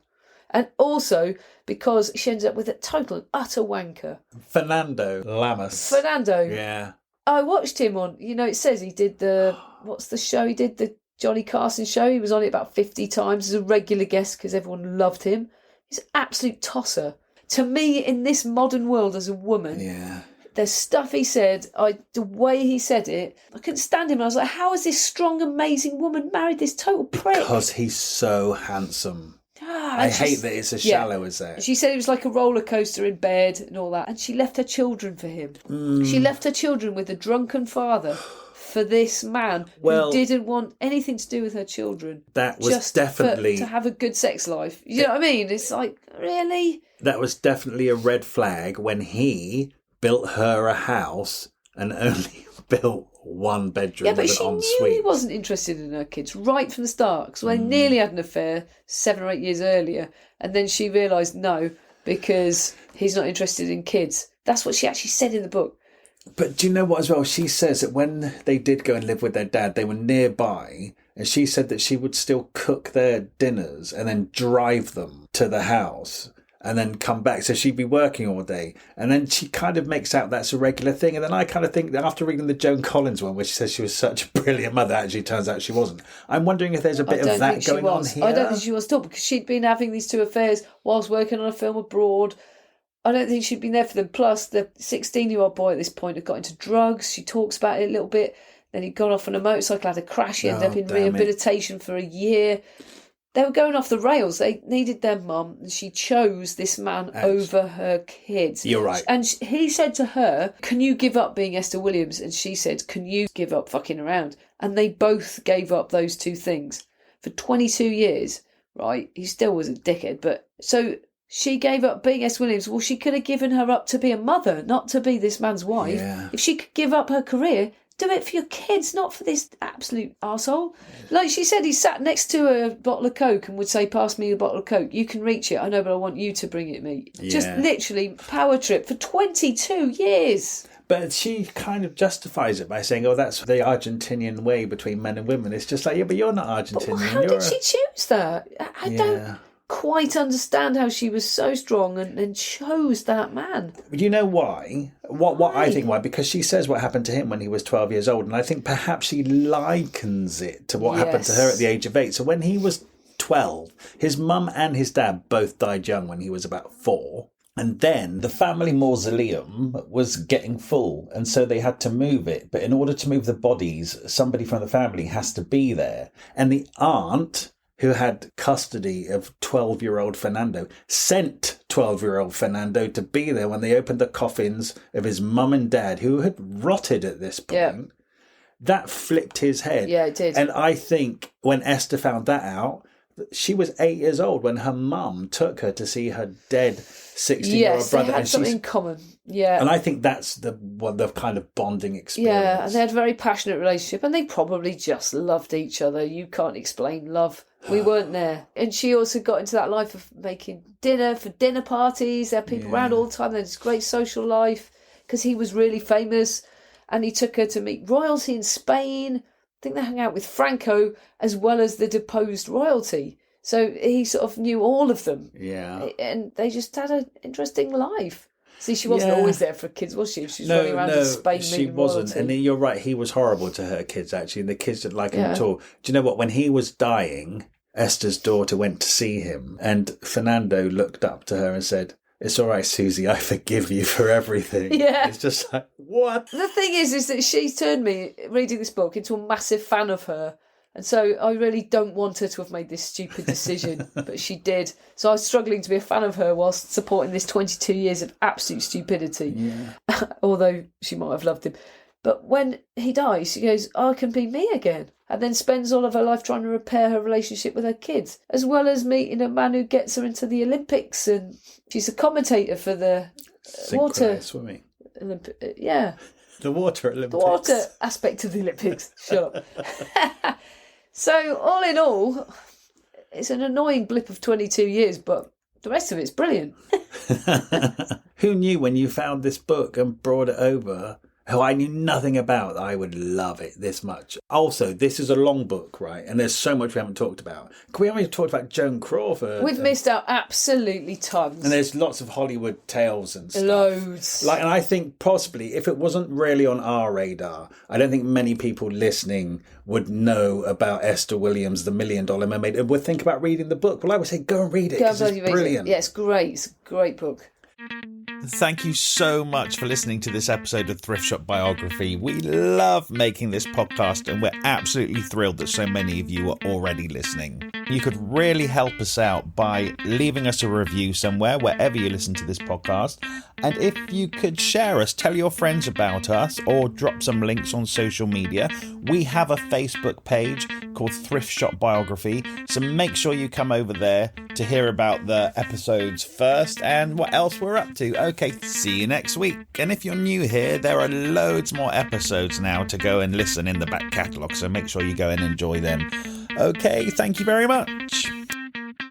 And also because she ends up with a total and utter wanker. Fernando Lamas. Fernando. Yeah. I watched him on, it says he did what's the show he did? The Johnny Carson show. He was on it about 50 times as a regular guest because everyone loved him. He's an absolute tosser. To me, in this modern world as a woman, there's stuff he said, the way he said it, I couldn't stand him. I was like, how has this strong, amazing woman married this total prick? Because he's so handsome. I hate that it's as shallow as that. She said it was like a roller coaster in bed and all that. And she left her children for him. She left her children with a drunken father for this man who didn't want anything to do with her children. That was just definitely... to have a good sex life. You know what I mean? It's like, really? That was definitely a red flag when he built her a house and only built one bedroom with an ensuite. She knew he wasn't interested in her kids right from the start, because they nearly had an affair 7 or 8 years earlier, and then she realised no, because he's not interested in kids. That's what she actually said in the book. But do you know what as well? She says that when they did go and live with their dad, they were nearby, and she said that she would still cook their dinners and then drive them to the house and then come back. So she'd be working all day. And then she kind of makes out that's a regular thing. And then I kind of think that after reading the Joan Collins one, where she says she was such a brilliant mother, actually turns out she wasn't. I'm wondering if there's a bit of that going on here. I don't think she was at all, because she'd been having these two affairs whilst working on a film abroad. I don't think she'd been there for them. Plus, the 16-year-old boy at this point had got into drugs. She talks about it a little bit. Then he'd gone off on a motorcycle, had a crash. He ended up in rehabilitation for a year. They were going off the rails. They needed their mum, and she chose this man over her kids. You're right. And he said to her, can you give up being Esther Williams? And she said, can you give up fucking around? And they both gave up those two things. For 22 years, right? He still was a dickhead. But so she gave up being Esther Williams. Well, she could have given her up to be a mother, not to be this man's wife. Yeah. If she could give up her career, do it for your kids, not for this absolute arsehole. Like she said, he sat next to a bottle of Coke and would say, pass me a bottle of Coke. You can reach it. I know, but I want you to bring it me. Yeah. Just literally power trip for 22 years. But she kind of justifies it by saying, oh, that's the Argentinian way between men and women. It's just like, yeah, but you're not Argentinian. But how did she choose that? I don't quite understand how she was so strong and chose that man. You know why? What I think why? Because she says what happened to him when he was 12 years old, and I think perhaps she likens it to what happened to her at the age of 8. So when he was 12, his mum and his dad both died young when he was about 4. And then the family mausoleum was getting full, and so they had to move it. But in order to move the bodies, somebody from the family has to be there. And the aunt, who had custody of 12-year-old Fernando, sent 12-year-old Fernando to be there when they opened the coffins of his mum and dad, who had rotted at this point. Yeah. That flipped his head. Yeah, it did. And I think when Esther found that out, she was 8 years old when her mum took her to see her dead 16-year-old brother. They had something in common. Yeah. And I think that's the kind of bonding experience. Yeah, and they had a very passionate relationship, and they probably just loved each other. You can't explain love. We weren't there. And she also got into that life of making dinner for dinner parties. There are people around all the time. They had this great social life because he was really famous, and he took her to meet royalty in Spain. I think they hung out with Franco as well as the deposed royalty. So he sort of knew all of them. Yeah. And they just had an interesting life. See, she wasn't always there for kids, was she? She was running around in Spain meeting she wasn't. royalty. And you're right, he was horrible to her kids, actually. And the kids didn't like him at all. Do you know what? When he was dying, Esther's daughter went to see him. And Fernando looked up to her and said, it's all right, Susie, I forgive you for everything. Yeah. It's just like, what? The thing is that she's turned me, reading this book, into a massive fan of her. And so I really don't want her to have made this stupid decision, but she did. So I was struggling to be a fan of her whilst supporting this 22 years of absolute stupidity. Yeah. Although she might have loved him. But when he dies, she goes, I can be me again. And then spends all of her life trying to repair her relationship with her kids, as well as meeting a man who gets her into the Olympics. And she's a commentator for the water swimming. Yeah. The water Olympics. The water aspect of the Olympics. Sure. So all in all, it's an annoying blip of 22 years, but the rest of it's brilliant. Who knew when you found this book and brought it over, who I knew nothing about, I would love it this much. Also, this is a long book, right? And there's so much we haven't talked about. We haven't even talked about Joan Crawford. We've missed out absolutely tons. And there's lots of Hollywood tales and stuff. Loads. And I think possibly, if it wasn't really on our radar, I don't think many people listening would know about Esther Williams, The $1 Million Mermaid, and would think about reading the book. Well, I would say go and read it, because it's brilliant. Yeah, it's great. It's a great book. Thank you so much for listening to this episode of Thrift Shop Biography. We love making this podcast and we're absolutely thrilled that so many of you are already listening. You could really help us out by leaving us a review somewhere, wherever you listen to this podcast. And if you could share us, tell your friends about us, or drop some links on social media. We have a Facebook page called Thrift Shop Biography, so make sure you come over there to hear about the episodes first and what else we're up to. Okay, see you next week. And if you're new here, there are loads more episodes now to go and listen in the back catalogue, so make sure you go and enjoy them. Okay, thank you very much.